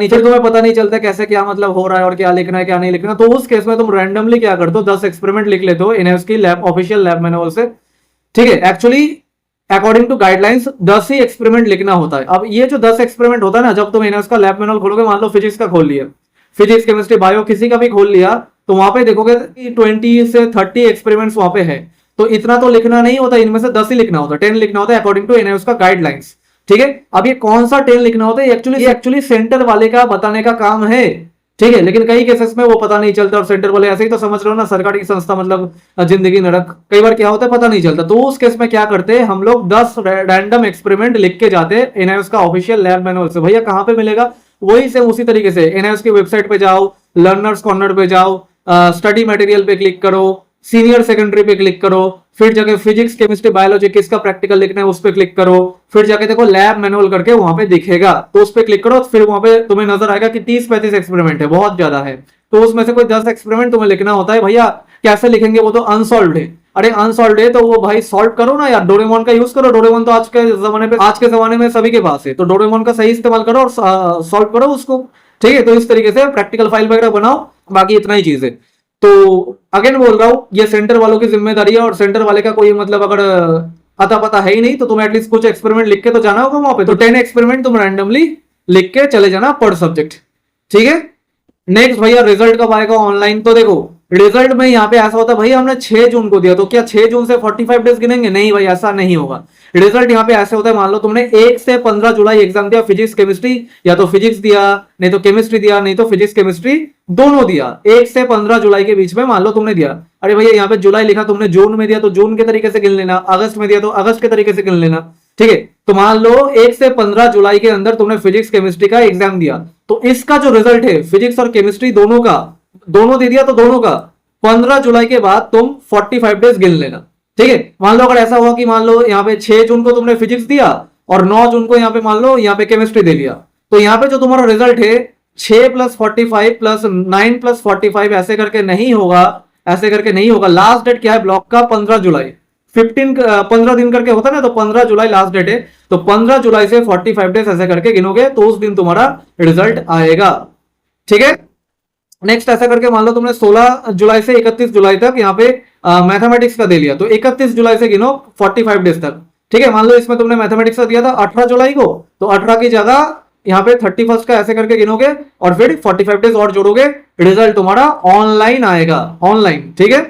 नहीं चलता कैसे क्या मतलब हो रहा है और क्या लिखना है क्या नहीं लिखना। तो उस केस में तुम रैंडमली क्या करते हो, 10 एक्सपेरिमेंट लिख लेते हो एनआईओएस की लैब ऑफिशियल लैब मैनुअल से, ठीक है? एक्चुअली अकॉर्डिंग टू गाइडलाइंस 10 ही एक्सपेरिमेंट लिखना होता है। अब ये जो 10 एक्सपेरिमेंट होता है ना, जब तुम एनआईओएस का लैब मैनुअल खोलोगे, मान लो फिजिक्स का खोल लिया, फिजिक्स केमिस्ट्री बायो किसी का भी खोल लिया, तो वहां पे देखोगे कि 20 से 30 एक्सपेरिमेंट्स वहां पे है। तो इतना तो लिखना नहीं होता, इनमें से 10 ही लिखना होता है, 10 लिखना होता है अकॉर्डिंग टू एनआईओएस का गाइडलाइंस, ठीक है? अब ये कौन सा 10 लिखना होता है, एक्चुअली सेंटर वाले का बताने का काम है, ठीक है? लेकिन कई केसेस में वो पता नहीं चलता, और सेंटर वाले ऐसे ही तो समझ रहे हो ना, सरकारी संस्था मतलब जिंदगी नरक, कई बार क्या होता है पता नहीं चलता। तो उस केस में क्या करते हैं हम लोग, 10 रैंडम एक्सपेरिमेंट लिख के जाते हैं एनआईओएस का ऑफिशियल लैब मैनुअल से। भैया कहां पे मिलेगा? वही सेम उसी तरीके से एनआईओएस की वेबसाइट पे जाओ, लर्नर्स कॉर्नर पे जाओ, स्टडी मटेरियल पे क्लिक करो, सीनियर सेकेंडरी पे क्लिक करो, फिर जाके फिजिक्स केमिस्ट्री बायोलॉजी किसका प्रैक्टिकल लिखना है उस पे क्लिक करो, फिर जाके देखो लैब मैनुअल करके वहां पे दिखेगा, तो उस पे क्लिक करो, फिर वहां पे तुम्हें नजर आएगा कि 30-35 एक्सपेरिमेंट है, बहुत ज्यादा है। तो उसमें से कोई 10 एक्सपेरिमेंट तुम्हें लिखना होता है। भैया कैसे लिखेंगे? वो तो अनसॉल्व्ड है। अरे अनसॉल्व्ड है तो वो भाई सॉल्व करो ना यार, डोरेमोन का यूज करो। डोरेमोन तो आज के जमाने में सभी के पास है, तो डोरेमोन का सही इस्तेमाल करो और सॉल्व करो उसको, ठीक है? तो इस तरीके से प्रैक्टिकल फाइल वगैरह बनाओ, बाकी इतना ही चीज है। तो अगेन बोल रहा हूं, ये सेंटर वालों की जिम्मेदारी है, और सेंटर वाले का कोई मतलब अगर अता पता है ही नहीं, तो तुम एटलीस्ट कुछ एक्सपेरिमेंट लिख के तो जाना होगा वहां पे। तो 10 एक्सपेरिमेंट तुम रैंडमली लिख के चले जाना पर सब्जेक्ट, ठीक है? नेक्स्ट भैया रिजल्ट कब आएगा ऑनलाइन? तो देखो रिजल्ट में यहाँ पे ऐसा होता है, भैया हमने 6 जून को दिया, तो क्या 6 जून से 45 डेज गिनेंगे? नहीं भाई, ऐसा नहीं होगा। रिजल्ट यहाँ पे ऐसे होता है, मान लो तुमने 1 से 15 जुलाई एग्जाम दिया फिजिक्स केमिस्ट्री, या तो फिजिक्स दिया, नहीं तो केमिस्ट्री दिया, नहीं तो फिजिक्स केमिस्ट्री दोनों दिया, 1 से 15 जुलाई के बीच में मान लो तुमने दिया। अरे भैया यहाँ पे जुलाई लिखा, तुमने जून में दिया तो जून के तरीके से गिन लेना, अगस्त में दिया तो अगस्त के तरीके से गिन लेना, ठीक है? तो मान लो 1 से 15 जुलाई के अंदर तुमने फिजिक्स केमिस्ट्री का एग्जाम दिया, तो इसका जो रिजल्ट है फिजिक्स और केमिस्ट्री दोनों का, दोनों दे दिया, तो दोनों का 15 जुलाई के बाद तुम 45 डेज गिन लेना, ठीक है? मान लो अगर ऐसा हुआ कि मान लो यहाँ पे 6 जून को तुमने फिजिक्स दिया और 9 जून को यहाँ पे मान लो यहाँ पे केमिस्ट्री दे लिया, तो यहाँ पे जो तुम्हारा रिजल्ट है 6 + 45 + 9 + 45 ऐसे करके नहीं होगा, ऐसे करके नहीं होगा। लास्ट डेट क्या है ब्लॉक का? 15 जुलाई, 15 दिन करके होता है ना, तो 15 जुलाई लास्ट डेट है, तो 15 जुलाई से 45 डेज ऐसे करके गिनोगे तो उस दिन तुम्हारा रिजल्ट आएगा, ठीक है? नेक्स्ट ऐसा करके मान लो तुमने 16 जुलाई से 31 जुलाई तक यहाँ पे मैथमेटिक्स का दे लिया, तो 31 जुलाई से गिनो 45 डेज तक, ठीक है? मान लो इसमें तुमने मैथमेटिक्स का दिया था 18 जुलाई को, तो 18 की जगह यहाँ पे 31 का ऐसे करके गिनोगे और फिर 45 डेज और जोड़ोगे, रिजल्ट तुम्हारा ऑनलाइन आएगा, ऑनलाइन, ठीक है?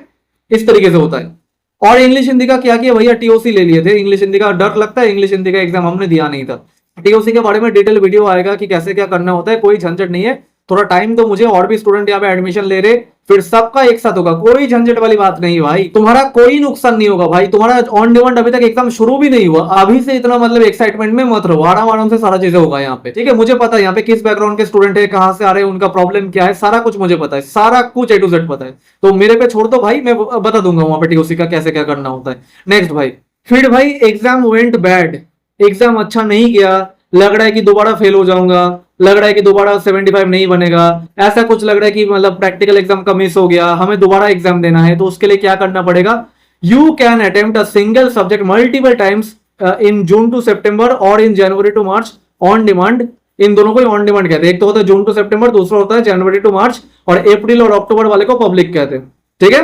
इस तरीके से होता है। और इंग्लिश हिंदी का क्या किया भैया? टीओसी ले लिए थे। इंग्लिश हिंदी का डर लगता है, इंग्लिश हिंदी का एग्जाम हमने दिया नहीं था। टीओसी के बारे में डिटेल वीडियो आएगा कि कैसे क्या करना होता है, कोई झंझट नहीं है। थोड़ा टाइम तो मुझे, और भी स्टूडेंट यहाँ पे एडमिशन ले रहे, फिर सबका एक साथ होगा, कोई झंझट वाली बात नहीं भाई, तुम्हारा कोई नुकसान नहीं होगा भाई। तुम्हारा ऑन डिमांड अभी तक एग्जाम शुरू भी नहीं हुआ, अभी से इतना मतलब एक्साइटमेंट में मत रहो, आराम आराम से सारा चीजें होगा यहाँ पे, ठीक है। मुझे पता है यहाँ पे किस बैकग्राउंड के स्टूडेंट है, कहाँ से आ रहे हैं, उनका प्रॉब्लम क्या है, सारा कुछ मुझे पता है, सारा कुछ A to Z पता है। तो मेरे पे छोड़ दो भाई, मैं बता दूंगा वहां पे TOC का कैसे क्या करना होता है। नेक्स्ट भाई, फिर भाई एग्जाम वेंट बैड, एग्जाम अच्छा नहीं गया, लग रहा है कि दोबारा फेल हो जाऊंगा, लग रहा है कि दोबारा 75 नहीं बनेगा, ऐसा कुछ लग रहा है कि मतलब प्रैक्टिकल एग्जाम का मिस हो गया, हमें दोबारा एग्जाम देना है। तो उसके लिए क्या करना पड़ेगा, you can attempt a single subject multiple times in June to September और in January to March on demand. इन दोनों को ही ऑन डिमांड कहते हैं, एक तो होता है जून टू सितंबर, दूसरा होता है जनवरी टू मार्च, और अप्रैल और अक्टूबर वाले को पब्लिक कहते हैं, ठीक है।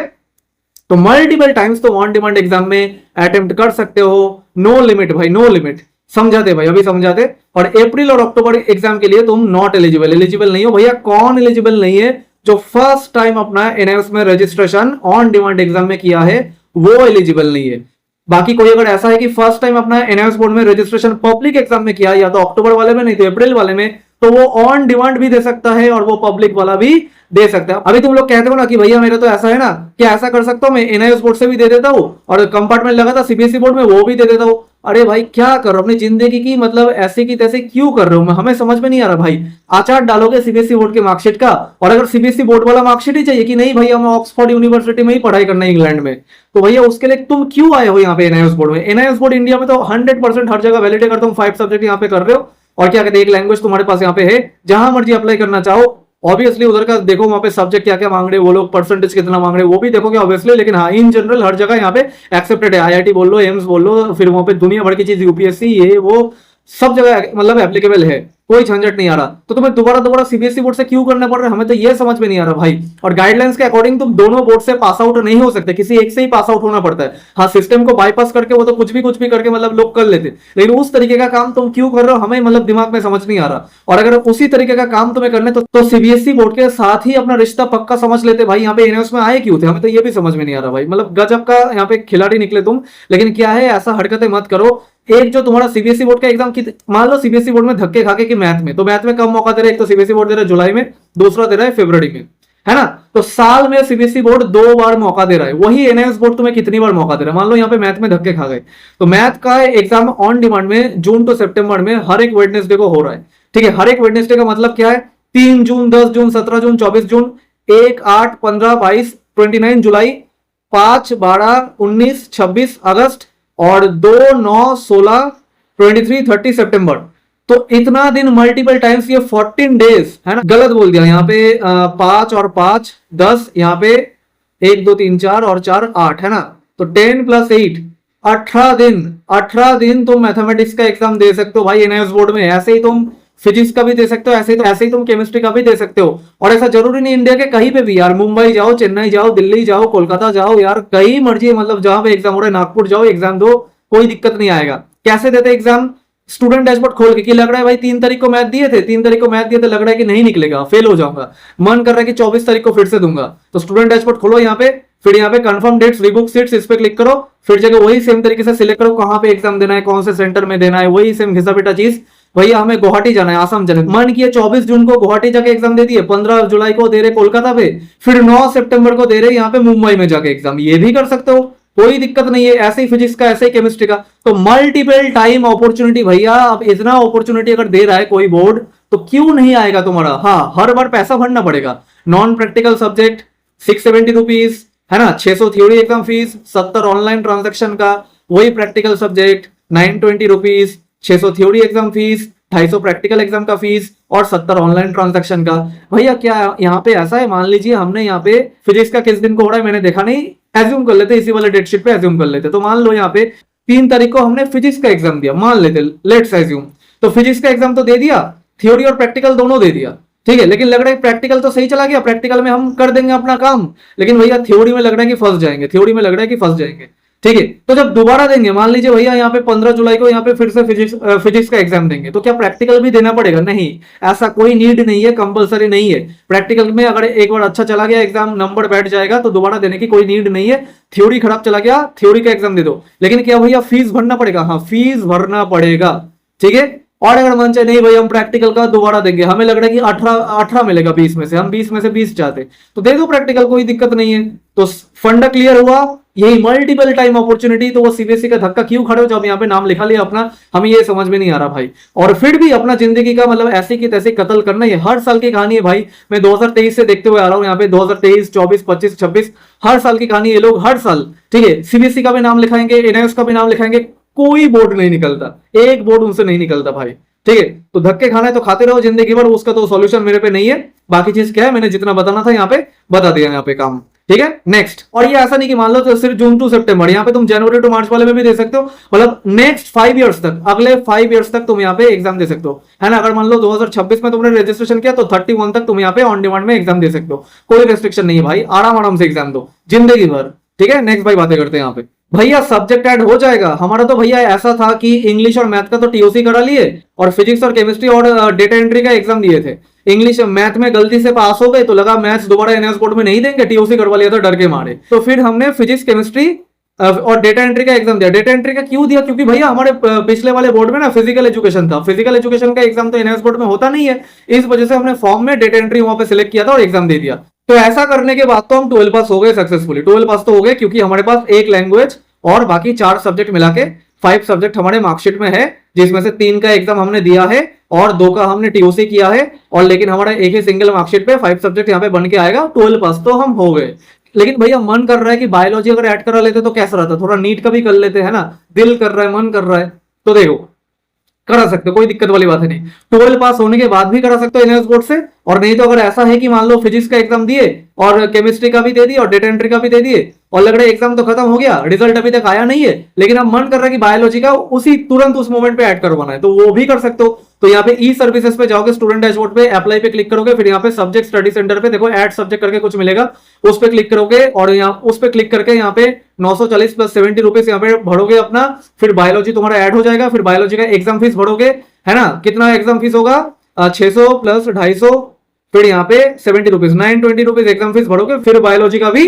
तो मल्टीपल टाइम्स तो ऑन डिमांड एग्जाम में अटेम्प्ट कर सकते हो, नो लिमिट भाई, नो लिमिट, समझाते भाई, अभी समझाते। और अप्रैल और अक्टूबर एग्जाम के लिए तुम नॉट एलिजिबल, एलिजिबल नहीं हो भैया। कौन एलिजिबल नहीं है, जो फर्स्ट टाइम अपना एनआईएस में रजिस्ट्रेशन ऑन डिमांड एग्जाम में किया है वो एलिजिबल नहीं है। बाकी कोई अगर ऐसा है कि फर्स्ट टाइम अपना एनआईएस बोर्ड में रजिस्ट्रेशन पब्लिक एग्जाम में किया, या तो अक्टूबर वाले में नहीं तो अप्रैल वाले में, तो वो ऑन डिमांड भी दे सकता है और वो पब्लिक वाला भी दे सकता है। अभी तुम लोग कहते हो ना कि भैया मेरा तो ऐसा है ना कि ऐसा कर सकता हूं, मैं एनआईएस बोर्ड से भी दे देता हूं और कंपार्टमेंट लगा था सीबीएसई बोर्ड में वो भी दे देता हूं। अरे भाई क्या कर रहे हो अपनी जिंदगी की, मतलब ऐसे की तैसे क्यों कर रहे हो, हमें समझ में नहीं आ रहा भाई। आचार डालोगे सीबीएसई बोर्ड के मार्कशीट का, और अगर सीबीएसई बोर्ड वाला मार्कशीट ही चाहिए कि नहीं भैया हमें ऑक्सफोर्ड यूनिवर्सिटी में ही पढ़ाई करना है इंग्लैंड में, तो भैया उसके लिए तुम क्यों आए हो यहाँ पे एनआईएस बोर्ड में। एनआईएस बोर्ड इंडिया में तो 100% हर जगह वैलिडेट करता हूँ, 5 सब्जेक्ट यहाँ पे कर रहे हो, और क्या कहते हैं एक लैंग्वेज तुम्हारे पास यहाँ पे है, जहां मर्जी अप्लाई करना चाहो। ऑब्वियसली उधर का देखो वहां पे सब्जेक्ट क्या क्या मांग रहे हैं वो लोग, परसेंटेज कितना मांग रहे हैं वो भी देखोगे ऑब्वियसली, लेकिन हाँ इन जनरल हर जगह यहाँ पे एक्सेप्टेड है। आईआईटी बोल लो, एम्स बोल लो, फिर वहां पे दुनिया भर की चीज यूपीएससी ये वो सब जगह मतलब एप्लीकेबल है, कोई झंझट नहीं आ रहा। तो तुम्हें दोबारा दोबारा सीबीएसई बोर्ड से क्यों करना पड़ रहा है, हमें तो ये समझ में नहीं आ रहा भाई। और गाइडलाइंस के अकॉर्डिंग तुम दोनों बोर्ड से पास आउट नहीं हो सकते, किसी एक से ही पास आउट होना पड़ता है। हाँ सिस्टम को बाईपास करके वो तो कुछ भी करके मतलब लोग कर लेते, लेकिन उस तरीके का काम तुम क्यों कर रहे हो हमें मतलब दिमाग में समझ नहीं आ रहा। और अगर उसी तरीके का काम तुम्हें करने तो सीबीएसई बोर्ड के साथ ही अपना रिश्ता पक्का समझ लेते भाई, यहाँ पे एनएस में आए क्यों थे, हमें तो ये भी समझ में नहीं आ रहा भाई। मतलब गजब का यहाँ पे खिलाड़ी निकले तुम। लेकिन क्या है, ऐसा हरकतें मत करो। एक जो तुम्हारा सीबीएसई बोर्ड का एग्जाम की, मान लो सीबीएसई बोर्ड में धक्के खाके कि मैथ में, तो मैथ में कम मौका दे रहा है, एक तो सीबीएसई बोर्ड दे रहा है जुलाई में, दूसरा दे रहा है फरवरी में, है ना। तो साल में सीबीएसई बोर्ड 2 बार मौका दे रहा है, वही एनआईएस बोर्ड तुम्हें कितनी बार मौका दे रहा है। मान लो यहाँ पे मैथ में धक्के खा गए, तो मैथ का एग्जाम ऑन डिमांड में जून टू सितंबर में हर एक वेडनेसडे को हो रहा है, ठीक है। हर एक वेडनेसडे का मतलब क्या है, 3 जून, 10 जून, 17 जून, 24 जून, 1, 8, 15, 22, 29 जुलाई, 5, 12, 19, 26 अगस्त, और 2, 9, 16, 23, 30 सितंबर। तो इतना दिन मल्टीपल टाइम्स, ये 14 डेज है ना, गलत बोल दिया यहाँ पे, 5 और 5 10, यहाँ पे 1 2 3 4 और 4 8 है ना, तो 10 + 8 18 दिन तुम मैथमेटिक्स का एग्जाम दे सकते हो भाई एनआईएस बोर्ड में। ऐसे ही तुम फिजिक्स का भी दे सकते हो, ऐसे ही तुम केमिस्ट्री का भी दे सकते हो। और ऐसा जरूरी नहीं इंडिया के कहीं पे भी यार, मुंबई जाओ, चेन्नई जाओ, दिल्ली जाओ, कोलकाता जाओ, यार कहीं मर्जी, मतलब जहां पे एग्जाम हो रहा है नागपुर जाओ एग्जाम दो, कोई दिक्कत नहीं आएगा। कैसे देते एग्जाम, स्टूडेंट डैशबोर्ड खोल के, कि लग रहा है भाई 3 तारीख को मैथ दिए थे, 3 तारीख को मैथ दिए थे, लग रहा है कि नहीं निकलेगा, फेल हो जाऊंगा, मन कर रहा है कि 24 तारीख को फिर से दूंगा, तो स्टूडेंट डैशबोर्ड खोलो यहाँ पे, फिर यहाँ पे कंफर्म डेट्स, रीबुक सीट्स, इस पे क्लिक करो, फिर जगह वही सेम तरीके से सिलेक्ट करो कहाँ पे एग्जाम देना है, कौन से सेंटर में देना है, वही सेम घिसा पिटा चीज। भैया हमें गुवाहाटी जाना है, आसाम जाना है, मन किया 24 जून को गुवाहाटी जाके एग्जाम दे दिए, 15 जुलाई को दे रहे कोलकाता पे, फिर 9 सितंबर को दे रहे यहाँ पे मुंबई में जाके एग्जाम, ये भी कर सकते हो, कोई दिक्कत नहीं है। ऐसे ही फिजिक्स का, ऐसे ही केमिस्ट्री का, तो मल्टीपल टाइम अपॉर्चुनिटी भैया। अब इतना अपॉर्चुनिटी अगर दे रहा है कोई बोर्ड, तो क्यों नहीं आएगा तुम्हारा। हाँ हर बार पैसा भरना पड़ेगा, नॉन प्रैक्टिकल सब्जेक्ट 670 रुपीज है ना, 600 theory exam fees, 70 online transaction का, वही practical subject 920 rupees, 600 theory exam fees, 250 practical exam का फीस, और 70 ऑनलाइन ट्रांजैक्शन का। भैया क्या यहाँ पे ऐसा है, मान लीजिए हमने यहाँ पे फिजिक्स का किस दिन को हो रहा है मैंने देखा नहीं, एज्यूम कर लेते, इसी वाले डेट शीट पे एज्यूम कर लेते, तो मान लो यहाँ पे 3 तारीख को हमने फिजिक्स का एग्जाम दिया, मान लेते, लेट्स एज्यूम, तो फिजिक्स का एग्जाम तो दे दिया, थ्योरी और प्रैक्टिकल दोनों दे दिया, ठीक है। लेकिन लग रहा है प्रैक्टिकल तो सही चला गया, प्रैक्टिकल में हम कर देंगे अपना काम, लेकिन भैया थ्योरी में लग रहा है कि फंस जाएंगे, थ्योरी में लग रहा है कि फंस जाएंगे, ठीक है। तो जब दोबारा देंगे, मान लीजिए भैया यहाँ पे 15 जुलाई को यहाँ पे फिर से फिजिक्स का एग्जाम देंगे, तो क्या प्रैक्टिकल भी देना पड़ेगा? नहीं, ऐसा कोई नीड नहीं है, कंपलसरी नहीं है। प्रैक्टिकल में अगर एक बार अच्छा चला गया एग्जाम, नंबर बैठ जाएगा, तो दोबारा देने की कोई नीड नहीं है। थ्योरी खराब चला गया, थ्योरी का एग्जाम दे दो, लेकिन क्या भैया फीस भरना पड़ेगा? हाँ फीस भरना पड़ेगा, ठीक है। और अगर मन चाहे नहीं भाई हम प्रैक्टिकल का दोबारा देंगे, हमें लग रहा है कि 18 मिलेगा 20 में से, हम 20 में से 20 चाहते, तो दे दो प्रैक्टिकल, कोई दिक्कत नहीं है। तो फंडा क्लियर हुआ, यही मल्टीपल टाइम अपॉर्चुनिटी। तो वो सीबीएसई का धक्का क्यों खड़े हो जब यहाँ पे नाम लिखा लिया अपना, हमें ये समझ में नहीं आ रहा भाई। और फिर भी अपना जिंदगी का मतलब ऐसे की तैसे कत्ल करना, ये हर साल की कहानी है भाई। मैं 2023 से देखते हुए आ रहा हूँ यहाँ पे, 2023, 24, 25, 26 हर साल की कहानी। ये लोग हर साल, ठीक है, सीबीएसई का भी नाम लिखाएंगे, एनआईओएस का भी नाम लिखाएंगे, कोई बोर्ड नहीं निकलता, एक बोर्ड उनसे नहीं निकलता भाई। ठीक है, तो धक्के खाना है तो खाते रहो जिंदगी भर, उसका तो सॉल्यूशन मेरे पे नहीं है। बाकी चीज क्या है, मैंने जितना बताना था यहाँ पे बता दिया यहाँ पे काम। ठीक है, नेक्स्ट। और ये ऐसा नहीं कि मान लो तो सिर्फ जून टू सितंबर, यहाँ पे तुम जनवरी टू मार्च वाले में भी दे सकते हो, मतलब नेक्स्ट 5 इयर्स तक, अगले 5 इयर्स तक तुम यहाँ पे एग्जाम दे सकते हो, है ना। अगर मान लो 2026 में तुमने रजिस्ट्रेशन किया तो 31 तक तुम यहाँ पे ऑन डिमांड में एग्जाम दे सकते हो, कोई रेस्ट्रिक्शन नहीं है भाई, आराम आराम से एग्जाम दो जिंदगी भर। ठीक है, नेक्स्ट भाई बातें करते हैं यहाँ पे। भैया सब्जेक्ट ऐड हो जाएगा हमारा, तो भैया ऐसा था कि इंग्लिश और मैथ का तो टीओसी करा लिए, और फिजिक्स और केमिस्ट्री और डेटा एंट्री का एग्जाम दिए थे। इंग्लिश मैथ में गलती से पास हो गए तो लगा मैथ्स दोबारा एनआईओएस बोर्ड में नहीं देंगे, टीओसी करवा लिया था डर के मारे। तो फिर हमने फिजिक्स केमिस्ट्री और डेटा एंट्री का एग्जाम दिया। डेटा एंट्री का क्यों दिया, क्योंकि भैया हमारे पिछले वाले बोर्ड में ना फिजिकल एजुकेशन था, फिजिकल एजुकेशन का एग्जाम तो एनआईओएस बोर्ड में होता नहीं है, इस वजह से हमने फॉर्म में डेटा एंट्री वहां पे सिलेक्ट किया था और एग्जाम दे दिया। तो ऐसा करने के बाद तो हम 12 पास हो गए सक्सेसफुली। 12 पास तो हो गए क्योंकि हमारे पास एक लैंग्वेज और बाकी 4 सब्जेक्ट मिला के 5 सब्जेक्ट हमारे मार्कशीट में है, जिसमें से 3 का एग्जाम हमने दिया है और 2 का हमने टीओसी किया है, और लेकिन हमारा एक ही सिंगल मार्कशीट पे 5 सब्जेक्ट यहाँ पे बन के आएगा। 12 पास तो हम हो गए। लेकिन भैया मन कर रहा है कि बायोलॉजी अगर ऐड करा लेते तो कैसा रहता, थोड़ा नीट का भी कर लेते, है ना, दिल कर रहा है, मन कर रहा है, तो देखो करा सकते हो, कोई दिक्कत वाली बात है नहीं। 12 पास होने के बाद भी करा सकते हो एनआईओएस बोर्ड से, और नहीं तो अगर ऐसा है कि मान लो फिजिक्स का एग्जाम दिए और केमिस्ट्री का भी दे दिए और डेटा एंट्री का भी दे दिए, और लग रहा है एग्जाम तो खत्म हो गया, रिजल्ट अभी तक आया नहीं है, लेकिन अब मन कर रहा है कि बायोलॉजी का उसी तुरंत उस मोमेंट पे ऐड करवाना है, तो वो भी कर सकते हो। तो यहाँ पे ई सर्विसेज पे जाओगे, स्टूडेंट डैशबोर्ड पे अप्लाई पे क्लिक करोगे, फिर यहाँ पे सब्जेक्ट स्टडी सेंटर पे देखो ऐड सब्जेक्ट करके कुछ मिलेगा, उस पे क्लिक करोगे, और यहाँ उस पे क्लिक करके यहाँ पे 940 प्लस 70 रुपीज यहाँ पे भरोगे अपना, फिर बायोलॉजी तुम्हारा ऐड हो जाएगा। फिर बायोलॉजी का एग्जाम फीस भरोगे, है ना, कितना एग्जाम फीस होगा, 600 प्लस 250, फिर यहाँ पे 70 रुपीज, 920 रुपीज एग्जाम फीस भरोगे, फिर बायोलॉजी का भी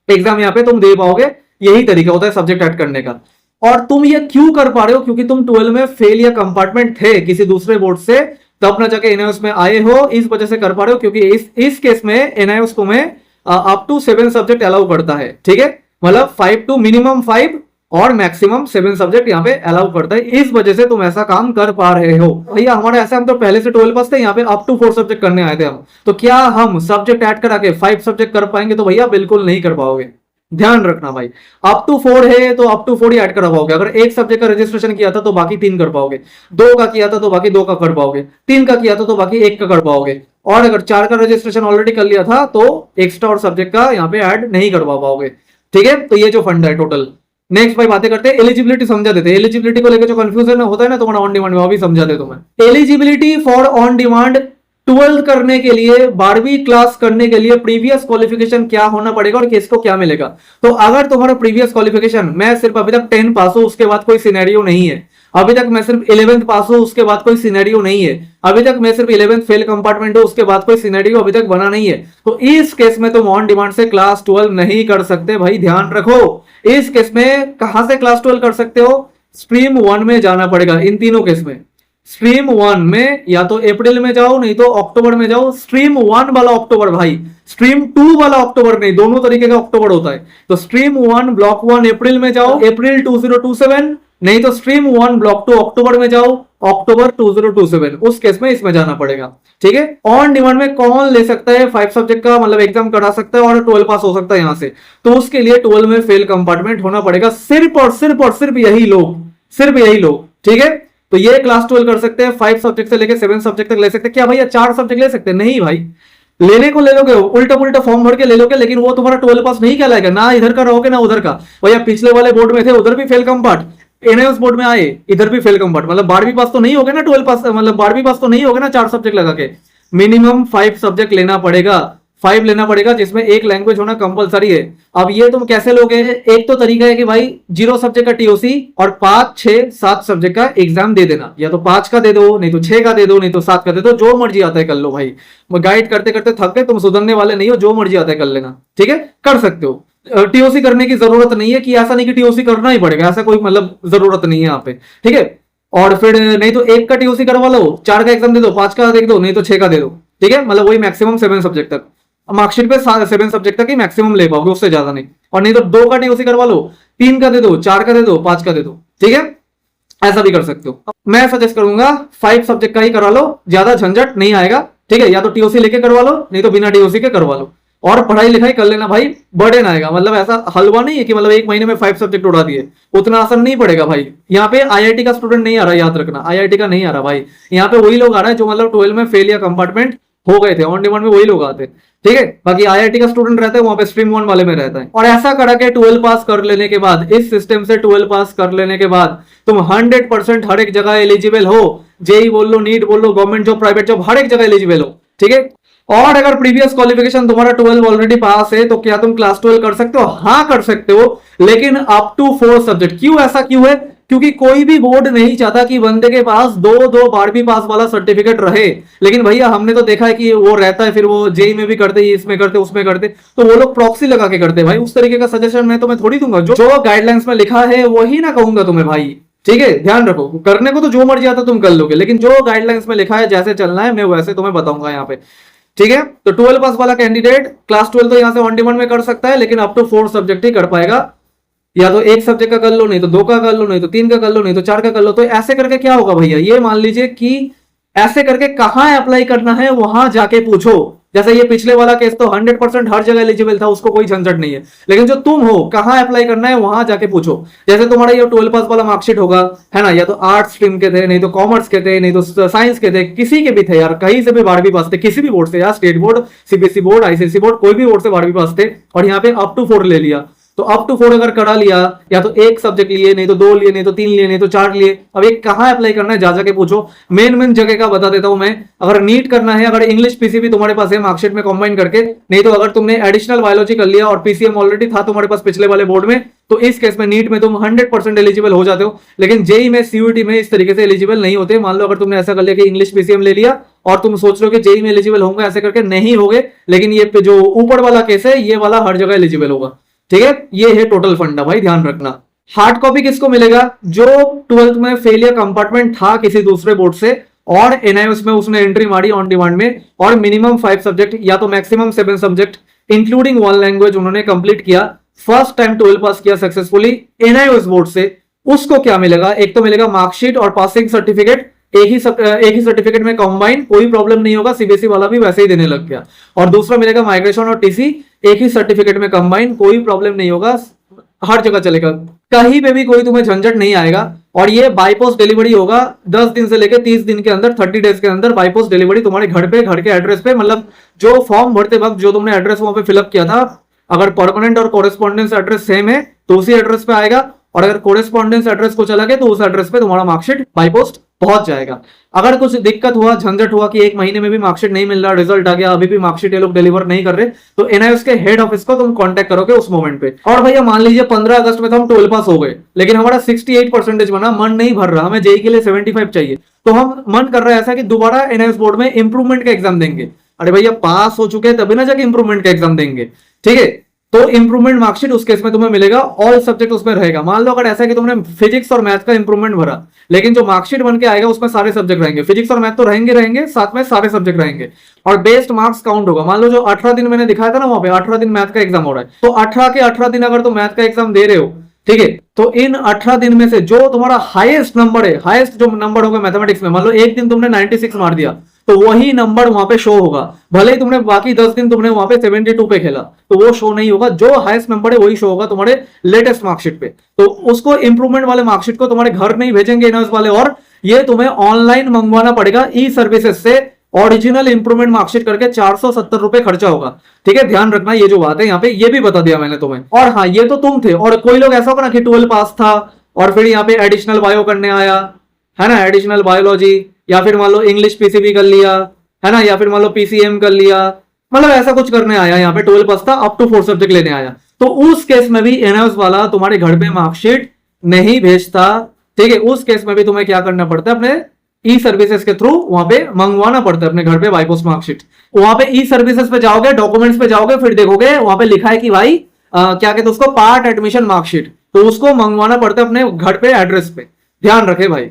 एग्जाम यहाँ पे तुम दे पाओगे। यही तरीका होता है सब्जेक्ट ऐड करने का। और तुम ये क्यों कर पा रहे हो, क्योंकि तुम 12 में फेल या कंपार्टमेंट थे किसी दूसरे बोर्ड से, तब ना जाके एनआईओएस में आए हो, इस वजह से कर पा रहे हो। क्योंकि इस केस में एनआईओएस तुम्हें अप टू 7 सब्जेक्ट अलाउ करता है। ठीक है, मतलब 5 टू मिनिमम 5 और मैक्सिमम 7 सब्जेक्ट यहाँ पे अलाउ करता है, इस वजह से तुम ऐसा काम कर पा रहे हो। भैया हमारे ऐसे, हम तो पहले से 12 पास थे, यहाँ पे अप टू 4 सब्जेक्ट करने आए थे हम, तो क्या हम सब्जेक्ट ऐड करा के 5 सब्जेक्ट कर पाएंगे, तो भैया बिल्कुल नहीं कर पाओगे। ध्यान रखना भाई, अप टू 4 है तो अप टू 4 ही ऐड कर पाओगे। अगर एक सब्जेक्ट का रजिस्ट्रेशन किया था तो बाकी 3 कर पाओगे, 2 का किया था तो बाकी 2 का कर पाओगे, 3 का किया था तो बाकी 1 का कर पाओगे, और अगर 4 का रजिस्ट्रेशन ऑलरेडी कर लिया था तो एक्स्ट्रा और सब्जेक्ट का यहाँ पे ऐड नहीं करवा पाओगे। ठीक है, तो ये जो फंड है टोटल। नेक्स्ट भाई बातें करते हैं, एलिजिबिलिटी समझा देते हैं। एलिजिबिलिटी को लेकर जो कंफ्यूजन होता है ना तुम्हारा ऑन डिमांड में, वो भी समझा दे तुम्हें। Eligibility for on demand 12th करने के लिए, 12वीं क्लास करने के लिए प्रीवियस क्वालिफिकेशन क्या होना पड़ेगा और किसको क्या मिलेगा। तो अगर तुम्हारा प्रीवियस क्वालिफिकेशन, मैं सिर्फ अभी तक 10 पास हूं उसके बाद कोई सिनेरियो नहीं है, अभी तक मैं सिर्फ 11th पास हूं उसके बाद कोई सिनेरियो नहीं है, अभी तक मैं सिर्फ 11th फेल कंपार्टमेंट हूं उसके बाद कोई सिनेरियो अभी तक बना नहीं है, तो इस केस में तुम ऑन डिमांड से क्लास 12 नहीं कर सकते भाई, ध्यान रखो। इस केस में कहां से क्लास 12 कर सकते हो, स्ट्रीम 1 में जाना पड़ेगा। इन तीनों केस में स्ट्रीम 1 में या तो अप्रैल में जाओ, नहीं तो अक्टूबर में जाओ। स्ट्रीम 1 वाला अक्टूबर भाई, स्ट्रीम 2 वाला अक्टूबर नहीं, दोनों तरीके का अक्टूबर होता है। तो स्ट्रीम 1 ब्लॉक 1 अप्रैल में जाओ, अप्रैल 2027, नहीं तो स्ट्रीम 1 ब्लॉक 2 अक्टूबर में जाओ, अक्टूबर 2027, उस केस में इसमें जाना पड़ेगा। ठीक है, ऑन डिमांड में कौन ले सकता है 5 सब्जेक्ट का मतलब एग्जाम करा सकता है और 12 पास हो सकता है यहां से, तो उसके लिए 12 में फेल कंपार्टमेंट होना पड़ेगा, सिर्फ और सिर्फ और सिर्फ यही लोग, सिर्फ यही लोग। ठीक है, तो ये क्लास 12 कर सकते हैं, 5 सब्जेक्ट से लेकर 7 सब्जेक्ट तक ले सकते हैं। क्या भैया 4 सब्जेक्ट ले सकते हैं? नहीं भाई, लेने को ले लोगे, उल्टा पुल्टा फॉर्म भर के ले लोगे, लेकिन वो तुम्हारा 12 पास नहीं कहलाएगा, ना इधर का रहोगे ना उधर का। भैया पिछले वाले बोर्ड में थे, उधर भी फेल कंपार्ट, एनआईओएस बोर्ड में आए, इधर भी फेल कंपार्ट, मतलब 12वीं पास तो नहीं होगे ना, 12 पास मतलब 12वीं पास तो नहीं होगे ना 4 सब्जेक्ट लगा के। मिनिमम 5 सब्जेक्ट लेना पड़ेगा, 5 लेना पड़ेगा, जिसमें एक लैंग्वेज होना कंपलसरी है। अब ये तुम कैसे लोगे? एक तो तरीका है कि भाई 0 सब्जेक्ट का टीओसी और 5, 6, 7 सब्जेक्ट का एग्जाम दे देना, या तो 5 का दे दो, नहीं तो 6 का दे दो, नहीं तो 7 का दे दो, जो मर्जी आता है कर लो भाई। गाइड करते करते थक गए, तुम सुधरने वाले नहीं हो, जो मर्जी आता है कर लेना। ठीक है, कर सकते हो, टीओसी करने की जरूरत नहीं है, कि ऐसा नहीं कि टीओसी करना ही पड़ेगा, ऐसा कोई मतलब जरूरत नहीं है यहाँ पे। ठीक है, और फिर नहीं तो एक का टीओसी करवा लो, 4 का एग्जाम दे दो, 5 का दे दो, नहीं तो 6 का दे दो, ठीक है। मतलब वही मैक्सिमम 7 सब्जेक्ट तक मार्कशीट पे 7 सब्जेक्ट तक ही मैक्सिमम ले पाओगे, उससे ज्यादा नहीं। और नहीं तो 2 का टीओसी करवा लो, 3 का दे दो, 4 का दे दो, 5 का दे दो, ठीक है। ऐसा भी कर सकते हो। मैं सजेस्ट करूंगा 5 सब्जेक्ट का ही करवा लो, ज्यादा झंझट नहीं आएगा, ठीक है। या तो टीओसी लेके करवा लो, नहीं तो बिना टीओसी के करवा लो, और पढ़ाई लिखाई कर लेना भाई, बर्डन आएगा। मतलब ऐसा हलवा नहीं है कि मतलब एक महीने में 5 सब्जेक्ट उड़ा दिए, उतना आसान नहीं पड़ेगा भाई। यहाँ पे आईआईटी का स्टूडेंट नहीं आ रहा, याद रखना, आईआईटी का नहीं आ रहा भाई। यहाँ पे वही लोग आ रहे हैं जो मतलब 12 में फेल या कंपार्टमेंट हो गए थे, ऑन डिमांड में वही लोग आते, ठीक है। बाकी आईआईटी का स्टूडेंट रहता है वहां पे स्ट्रीम 1 वाले में रहता है। और ऐसा करा के 12 पास कर लेने के बाद, इस सिस्टम से 12 पास कर लेने के बाद तुम 100% हर एक जगह एलिजिबल हो। जेई बोल लो, नीट बोल लो, गवर्नमेंट जॉब, प्राइवेट जॉब, हर एक जगह एलिजिबल हो, ठीक है। और अगर प्रीवियस क्वालिफिकेशन तुम्हारा 12 ऑलरेडी पास है तो क्या तुम क्लास 12 कर सकते हो? हाँ कर सकते हो, लेकिन अप टू 4 सब्जेक्ट। क्यों ऐसा क्यों है? क्योंकि कोई भी बोर्ड नहीं चाहता कि बंदे के पास 2-2 12वीं पास वाला सर्टिफिकेट रहे। लेकिन भैया हमने तो देखा है कि वो रहता है, फिर वो जेई में भी करते, इसमें करते, उसमें करते, तो वो लोग प्रॉक्सी लगा के करते भाई। उस तरीके का सजेशन मैं तुम्हें थोड़ी दूंगा, जो गाइडलाइंस में लिखा है वही ना कहूंगा तुम्हें भाई, ठीक है। ध्यान रखो, करने को तो जो मर्जी आता तुम कर लोगे, लेकिन जो गाइडलाइंस में लिखा है जैसे चलना है मैं वैसे तुम्हें बताऊंगा यहाँ पे, ठीक है। तो 12 पास वाला कैंडिडेट क्लास 12 तो यहां से ऑन डिमांड में कर सकता है, लेकिन अप टू 4 सब्जेक्ट ही कर पाएगा। या तो एक सब्जेक्ट का कर लो, नहीं तो 2 का कर लो, नहीं तो 3 का कर लो, नहीं तो 4 का कर लो। तो ऐसे करके क्या होगा भैया, ये मान लीजिए कि ऐसे करके कहां अप्लाई करना है वहां जाके पूछो। जैसे ये पिछले वाला केस तो 100% हर जगह एलिजिबल था, उसको कोई झंझट नहीं है। लेकिन जो तुम हो, कहां अप्लाई करना है वहां जाके पूछो। जैसे तुम्हारा ये 12 पास वाला मार्कशीट होगा, है ना, या तो आर्ट्स स्ट्रीम के थे, नहीं तो कॉमर्स के थे, नहीं तो साइंस के थे, किसी के भी थे यार, कहीं से भी 12वीं पास थे, किसी भी बोर्ड से यार, state board, CBSE board, ICSE board, कोई भी बोर्ड से 12वीं पास थे, और यहाँ पे अप टू 4 ले लिया। तो अप टू 4 अगर करा लिया, या तो एक सब्जेक्ट लिए, नहीं तो 2 लिए, नहीं तो 3 लिए, नहीं तो 4 लिए, अब ये कहां अप्लाई करना है जा जाके पूछो। मेन जगह का बता देता हूं मैं। अगर नीट करना है, अगर इंग्लिश पीसीबी तुम्हारे पास है मार्कशीट में कंबाइन करके, नहीं तो अगर तुमने एडिशनल बायोलॉजी कर लिया और पीसीएम ऑलरेडी था तुम्हारे पास पिछले वाले बोर्ड में, तो इस केस में नीट में तुम 100% एलिजिबल हो जाते हो। लेकिन जेई में, सीयूटी में इस तरीके से एलिजिबल नहीं होते। मान लो अगर तुमने ऐसा कर लिया कि इंग्लिश पीसीएम ले लिया और तुम सोच लो कि जेई में एलिजिबल होंगे, ऐसे करके नहीं होगे। लेकिन ये जो ऊपर वाला केस है, ये वाला हर जगह एलिजिबल होगा, ठीक है। ये है टोटल फंडा भाई, ध्यान रखना। हार्ड कॉपी किसको मिलेगा? जो 12th में फेलियर कंपार्टमेंट था किसी दूसरे बोर्ड से और एनआईओएस में उसने एंट्री मारी ऑन डिमांड में, और मिनिमम 5 सब्जेक्ट या तो मैक्सिमम 7 सब्जेक्ट इंक्लूडिंग 1 लैंग्वेज उन्होंने कंप्लीट किया, फर्स्ट टाइम 12 पास किया सक्सेसफुली एनआईओएस बोर्ड से, उसको क्या मिलेगा? एक तो मिलेगा मार्कशीट और पासिंग सर्टिफिकेट, एक ही सर्टिफिकेट में कंबाइन, कोई प्रॉब्लम नहीं होगा, सीबीएसई वाला भी वैसे ही देने लग गया। और दूसरा मिलेगा माइग्रेशन और टीसी, एक ही सर्टिफिकेट में कंबाइन, कोई प्रॉब्लम नहीं होगा, हर जगह चलेगा, कहीं पे भी कोई तुम्हें झंझट नहीं आएगा। और ये बाईपोस्ट डिलीवरी होगा 10 दिन से लेकर 30 दिन के अंदर, 30 डेज के अंदर बाईपोस्ट डिलीवरी तुम्हारे घर पे, घर के एड्रेस पे। मतलब जो फॉर्म भरते वक्त जो तुमने एड्रेस वहां पे फिलअप किया था, अगर परमानेंट और कोरेस्पॉन्डेंस एड्रेस सेम है तो उसी एड्रेस पे आएगा, और अगर कोरेस्पॉन्डेंस एड्रेस को चला गया तो उस एड्रेस पे तुम्हारा मार्कशीट बाई पोस्ट पहुंच जाएगा। अगर कुछ दिक्कत हुआ, झंझट हुआ कि 1 महीने में भी मार्कशीट नहीं मिल रहा, रिजल्ट आ गया, अभी भी मार्कशीट ये लोग डिलीवर नहीं कर रहे, तो एनआईओएस के हेड ऑफिस को तुम कांटेक्ट करोगे उस मोमेंट पे। और भैया मान लीजिए 15 अगस्त में तो हम 12 पास हो गए, लेकिन हमारा 68% बना, मन नहीं भर रहा, हमें जेई के लिए 75 चाहिए, तो हम मन कर रहा है ऐसा कि दोबारा एनआईओएस बोर्ड में इंप्रूवमेंट का एग्जाम देंगे। अरे भैया पास हो चुके हैं तभी ना जाके इंप्रूवमेंट का एग्जाम देंगे, ठीक है। तो इंप्रूवमेंट मार्कशीट उस केस में तुम्हें मिलेगा, ऑल सब्जेक्ट उसमें रहेगा। मान लो अगर ऐसा है कि तुमने फिजिक्स और मैथ का इंप्रूवमेंट भरा, लेकिन जो मार्कशीट बन के आएगा उसमें सारे सब्जेक्ट रहेंगे, फिजिक्स और मैथ तो रहेंगे, साथ में सारे सब्जेक्ट रहेंगे, और बेस्ड मार्क्स काउंट होगा। मान लो जो 18 दिन मैंने दिखाया था ना, वहां पे 18 दिन मैथ का एग्जाम हो रहा है, तो 18 के 18 दिन अगर तुम मैथ का एग्जाम दे रहे हो, ठीक है, तो इन 18 दिन में से जो तुम्हारा हाईएस्ट नंबर है, हाईएस्ट जो नंबर होगा मैथमेटिक्स में, मान लो एक दिन तुमने 96 मार दिया, तो वही नंबर वहां पे शो होगा। भले ही तुमने बाकी 10 दिन तुमने वहां पे 72 पे खेला, तो वो शो नहीं होगा, जो हाईएस्ट नंबर है वही शो होगा तुम्हारे लेटेस्ट मार्कशीट पे। तो उसको इंप्रूवमेंट वाले मार्कशीट को तुम्हारे घर नहीं भेजेंगे एनआईओएस वाले, और ये तुम्हें ऑनलाइन मंगवाना पड़ेगा ई सर्विसेज से। ओरिजिनल इंप्रूवमेंट मार्कशीट करके 470 रुपए खर्चा होगा, ठीक है। ध्यान रखना ये जो बात है यहाँ पे, ये भी बता दिया मैंने तुम्हें। और हाँ, ये तो तुम थे, और कोई लोग ऐसा होगा ना कि 12 पास था और फिर यहाँ पे एडिशनल बायो करने आया, है ना, एडिशनल बायोलॉजी, या फिर मान लो इंग्लिश पीसीबी कर लिया, है ना, या फिर मान लो पीसीएम कर लिया, मतलब ऐसा कुछ करने आया यहाँ पे, 12 पास था, अप टू 4 सब्जेक्ट लेने आया, तो उस केस में भी एनआईओएस वाला तुम्हारे घर पे मार्कशीट नहीं भेजता, ठीक है। उस केस में भी तुम्हें क्या करना पड़ता है, अपने ई सर्विसेज के थ्रू वहां पे मंगवाना पड़ता है अपने घर पे बाईपोस्ट मार्कशीट। वहां पे ई सर्विसेज पे जाओगे, डॉक्यूमेंट्स पे जाओगे, फिर देखोगे वहां पे लिखा है कि भाई क्या कहते हैं उसको, पार्ट एडमिशन मार्कशीट, तो उसको मंगवाना पड़ता है अपने घर पे एड्रेस पे। ध्यान रखे भाई,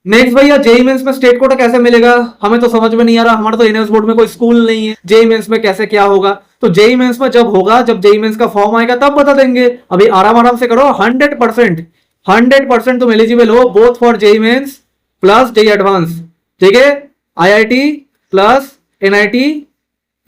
नेक्स्ट भैया जेई मेंस में स्टेट कोटा कैसे मिलेगा, हमें तो समझ में नहीं आ रहा, हमारा तो एनएस बोर्ड में कोई स्कूल नहीं है, जेई मेंस में कैसे क्या होगा। तो जेई मेंस में जब होगा, जब जेई मेंस का फॉर्म आएगा तब बता देंगे, अभी आराम आराम से करो। 100% तुम एलिजिबल हो both for JEE Mains plus JEE advance, ठीक है। IIT plus NIT,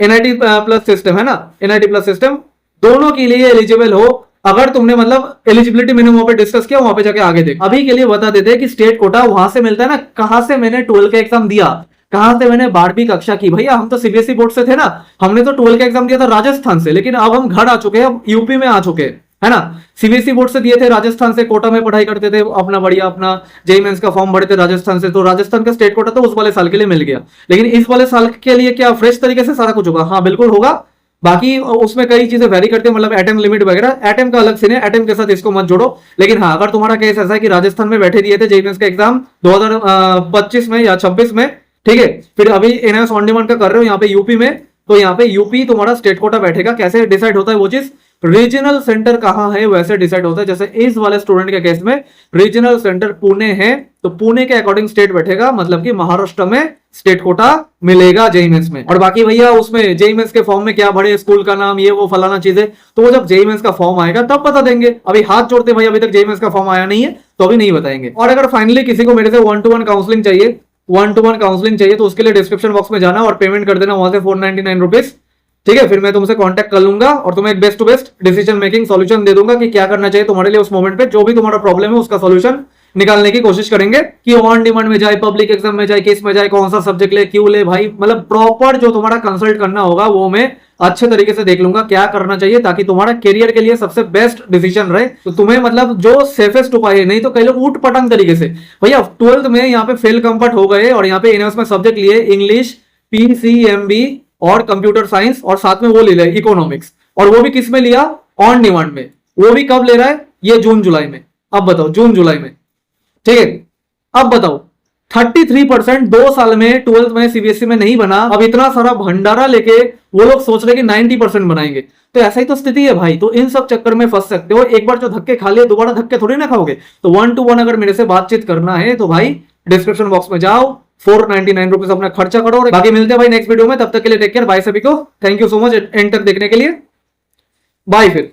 NIT plus system है ना, एनआईटी प्लस सिस्टम, दोनों के लिए एलिजिबल हो। अगर तुमने मतलब एलिजिबिलिटी मिनिमम पे डिस्कस किया, वहां पे जाके आगे देख। अभी के लिए बता देते हैं कि स्टेट कोटा वहां से मिलता है ना, कहां से मैंने 12 का एग्जाम दिया, कहां से मैंने 12वीं कक्षा की, भैया हम तो सीबीएसई बोर्ड से थे ना, हमने तो 12 का एग्जाम दिया था राजस्थान से, लेकिन अब हम घर आ चुके हैं, अब यूपी में आ चुके हैं, है ना। सीबीएसई बोर्ड से दिए थे राजस्थान से, कोटा में पढ़ाई करते थे अपना बढ़िया, अपना जेई मेंस का फॉर्म भरे थे राजस्थान से, तो राजस्थान का स्टेट कोटा तो उस वाले साल के लिए मिल गया। लेकिन इस वाले साल के लिए क्या फ्रेश तरीके से सारा कुछ होगा? हाँ बिल्कुल होगा। बाकी उसमें कई चीजें वेरी करती है, मतलब एटम लिमिट वगैरह, एटम का अलग सीन है, एटम के साथ इसको मत जोड़ो। लेकिन हाँ, अगर तुम्हारा केस ऐसा है कि राजस्थान में बैठे दिए थे जेई मेंस का एग्जाम 2025 में या 26 में, ठीक है, फिर अभी एनएस ऑन डिमांड का कर रहे हो यहाँ पे यूपी में, तो यहाँ पे यूपी तुम्हारा स्टेट कोटा बैठेगा। कैसे डिसाइड होता है वो चीज? रीजनल सेंटर कहां है वैसे डिसाइड होता है। जैसे इस वाले स्टूडेंट के केस में रीजनल सेंटर पुणे है, तो पुणे के अकॉर्डिंग स्टेट बैठेगा, मतलब कि महाराष्ट्र में स्टेट कोटा मिलेगा जेई मेंस में। और बाकी भैया उसमें जेई मेंस के फॉर्म में क्या भरे, स्कूल का नाम, ये वो फलाना चीजें, तो वो जब जेई मेंस का फॉर्म आएगा तब बता देंगे। अभी हाथ जोड़ते भाई, अभी तक जेई मेंस का फॉर्म आया नहीं है तो अभी नहीं बताएंगे। और अगर फाइनली किसी को मेरे से 1-to-1 काउंसलिंग चाहिए, 1-to-1 काउंसलिंग चाहिए, तो उसके लिए डिस्क्रिप्शन बॉक्स में जाना और पेमेंट कर देना वहां से 499 रुपीज, ठीक है। फिर मैं तुमसे कांटेक्ट कर लूंगा और तुम्हें एक best to best decision making solution दे दूंगा कि क्या करना चाहिए तुम्हारे लिए उस मोमेंट पे, जो भी तुम्हारा प्रॉब्लम है उसका सॉल्यूशन निकालने की कोशिश करेंगे, कि ऑन डिमांड में जाए, पब्लिक एग्जाम में जाए, किस में जाए, कौन सा सब्जेक्ट ले, क्यों ले भाई, मतलब प्रॉपर जो तुम्हारा कंसल्ट करना होगा वो मैं अच्छे तरीके से देख लूंगा क्या करना चाहिए, ताकि तुम्हारा करियर के लिए सबसे बेस्ट डिसीजन रहे। तो तुम्हें मतलब जो सेफेस्ट उपाय है, नहीं तो कई लोग ऊट पटांग तरीके से, भैया 12th में यहाँ पे फेल कंफर्ट हो गए और यहाँ पे एनएस में सब्जेक्ट लिए इंग्लिश, पीसीएमबी और कंप्यूटर साइंस, और साथ में वो ले लिया इकोनॉमिक्स, और वो भी किस में लिया? ऑन डिमांड में। वो भी कब ले रहा है? ये जून जुलाई में। अब बताओ, जून जुलाई में, ठीक है। अब बताओ 33% 2 साल में 12th में सीबीएसई में नहीं बना, अब इतना सारा भंडारा लेके वो लोग सोच रहे कि 90% बनाएंगे। तो ऐसा ही तो स्थिति है भाई, तो इन सब चक्कर में फंस सकते हो। एक बार जो धक्के खा लिए दोबारा धक्के थोड़ी ना खाओगे। तो 1-to-1 अगर मेरे से बातचीत करना है तो भाई डिस्क्रिप्शन बॉक्स में जाओ, 499 रुपीज अपना खर्चा करो। और बाकी मिलते हैं भाई नेक्स्ट वीडियो में, तब तक के लिए टेक केयर, बाय सभी को, thank you so much and तक देखने के लिए, बाय फिर।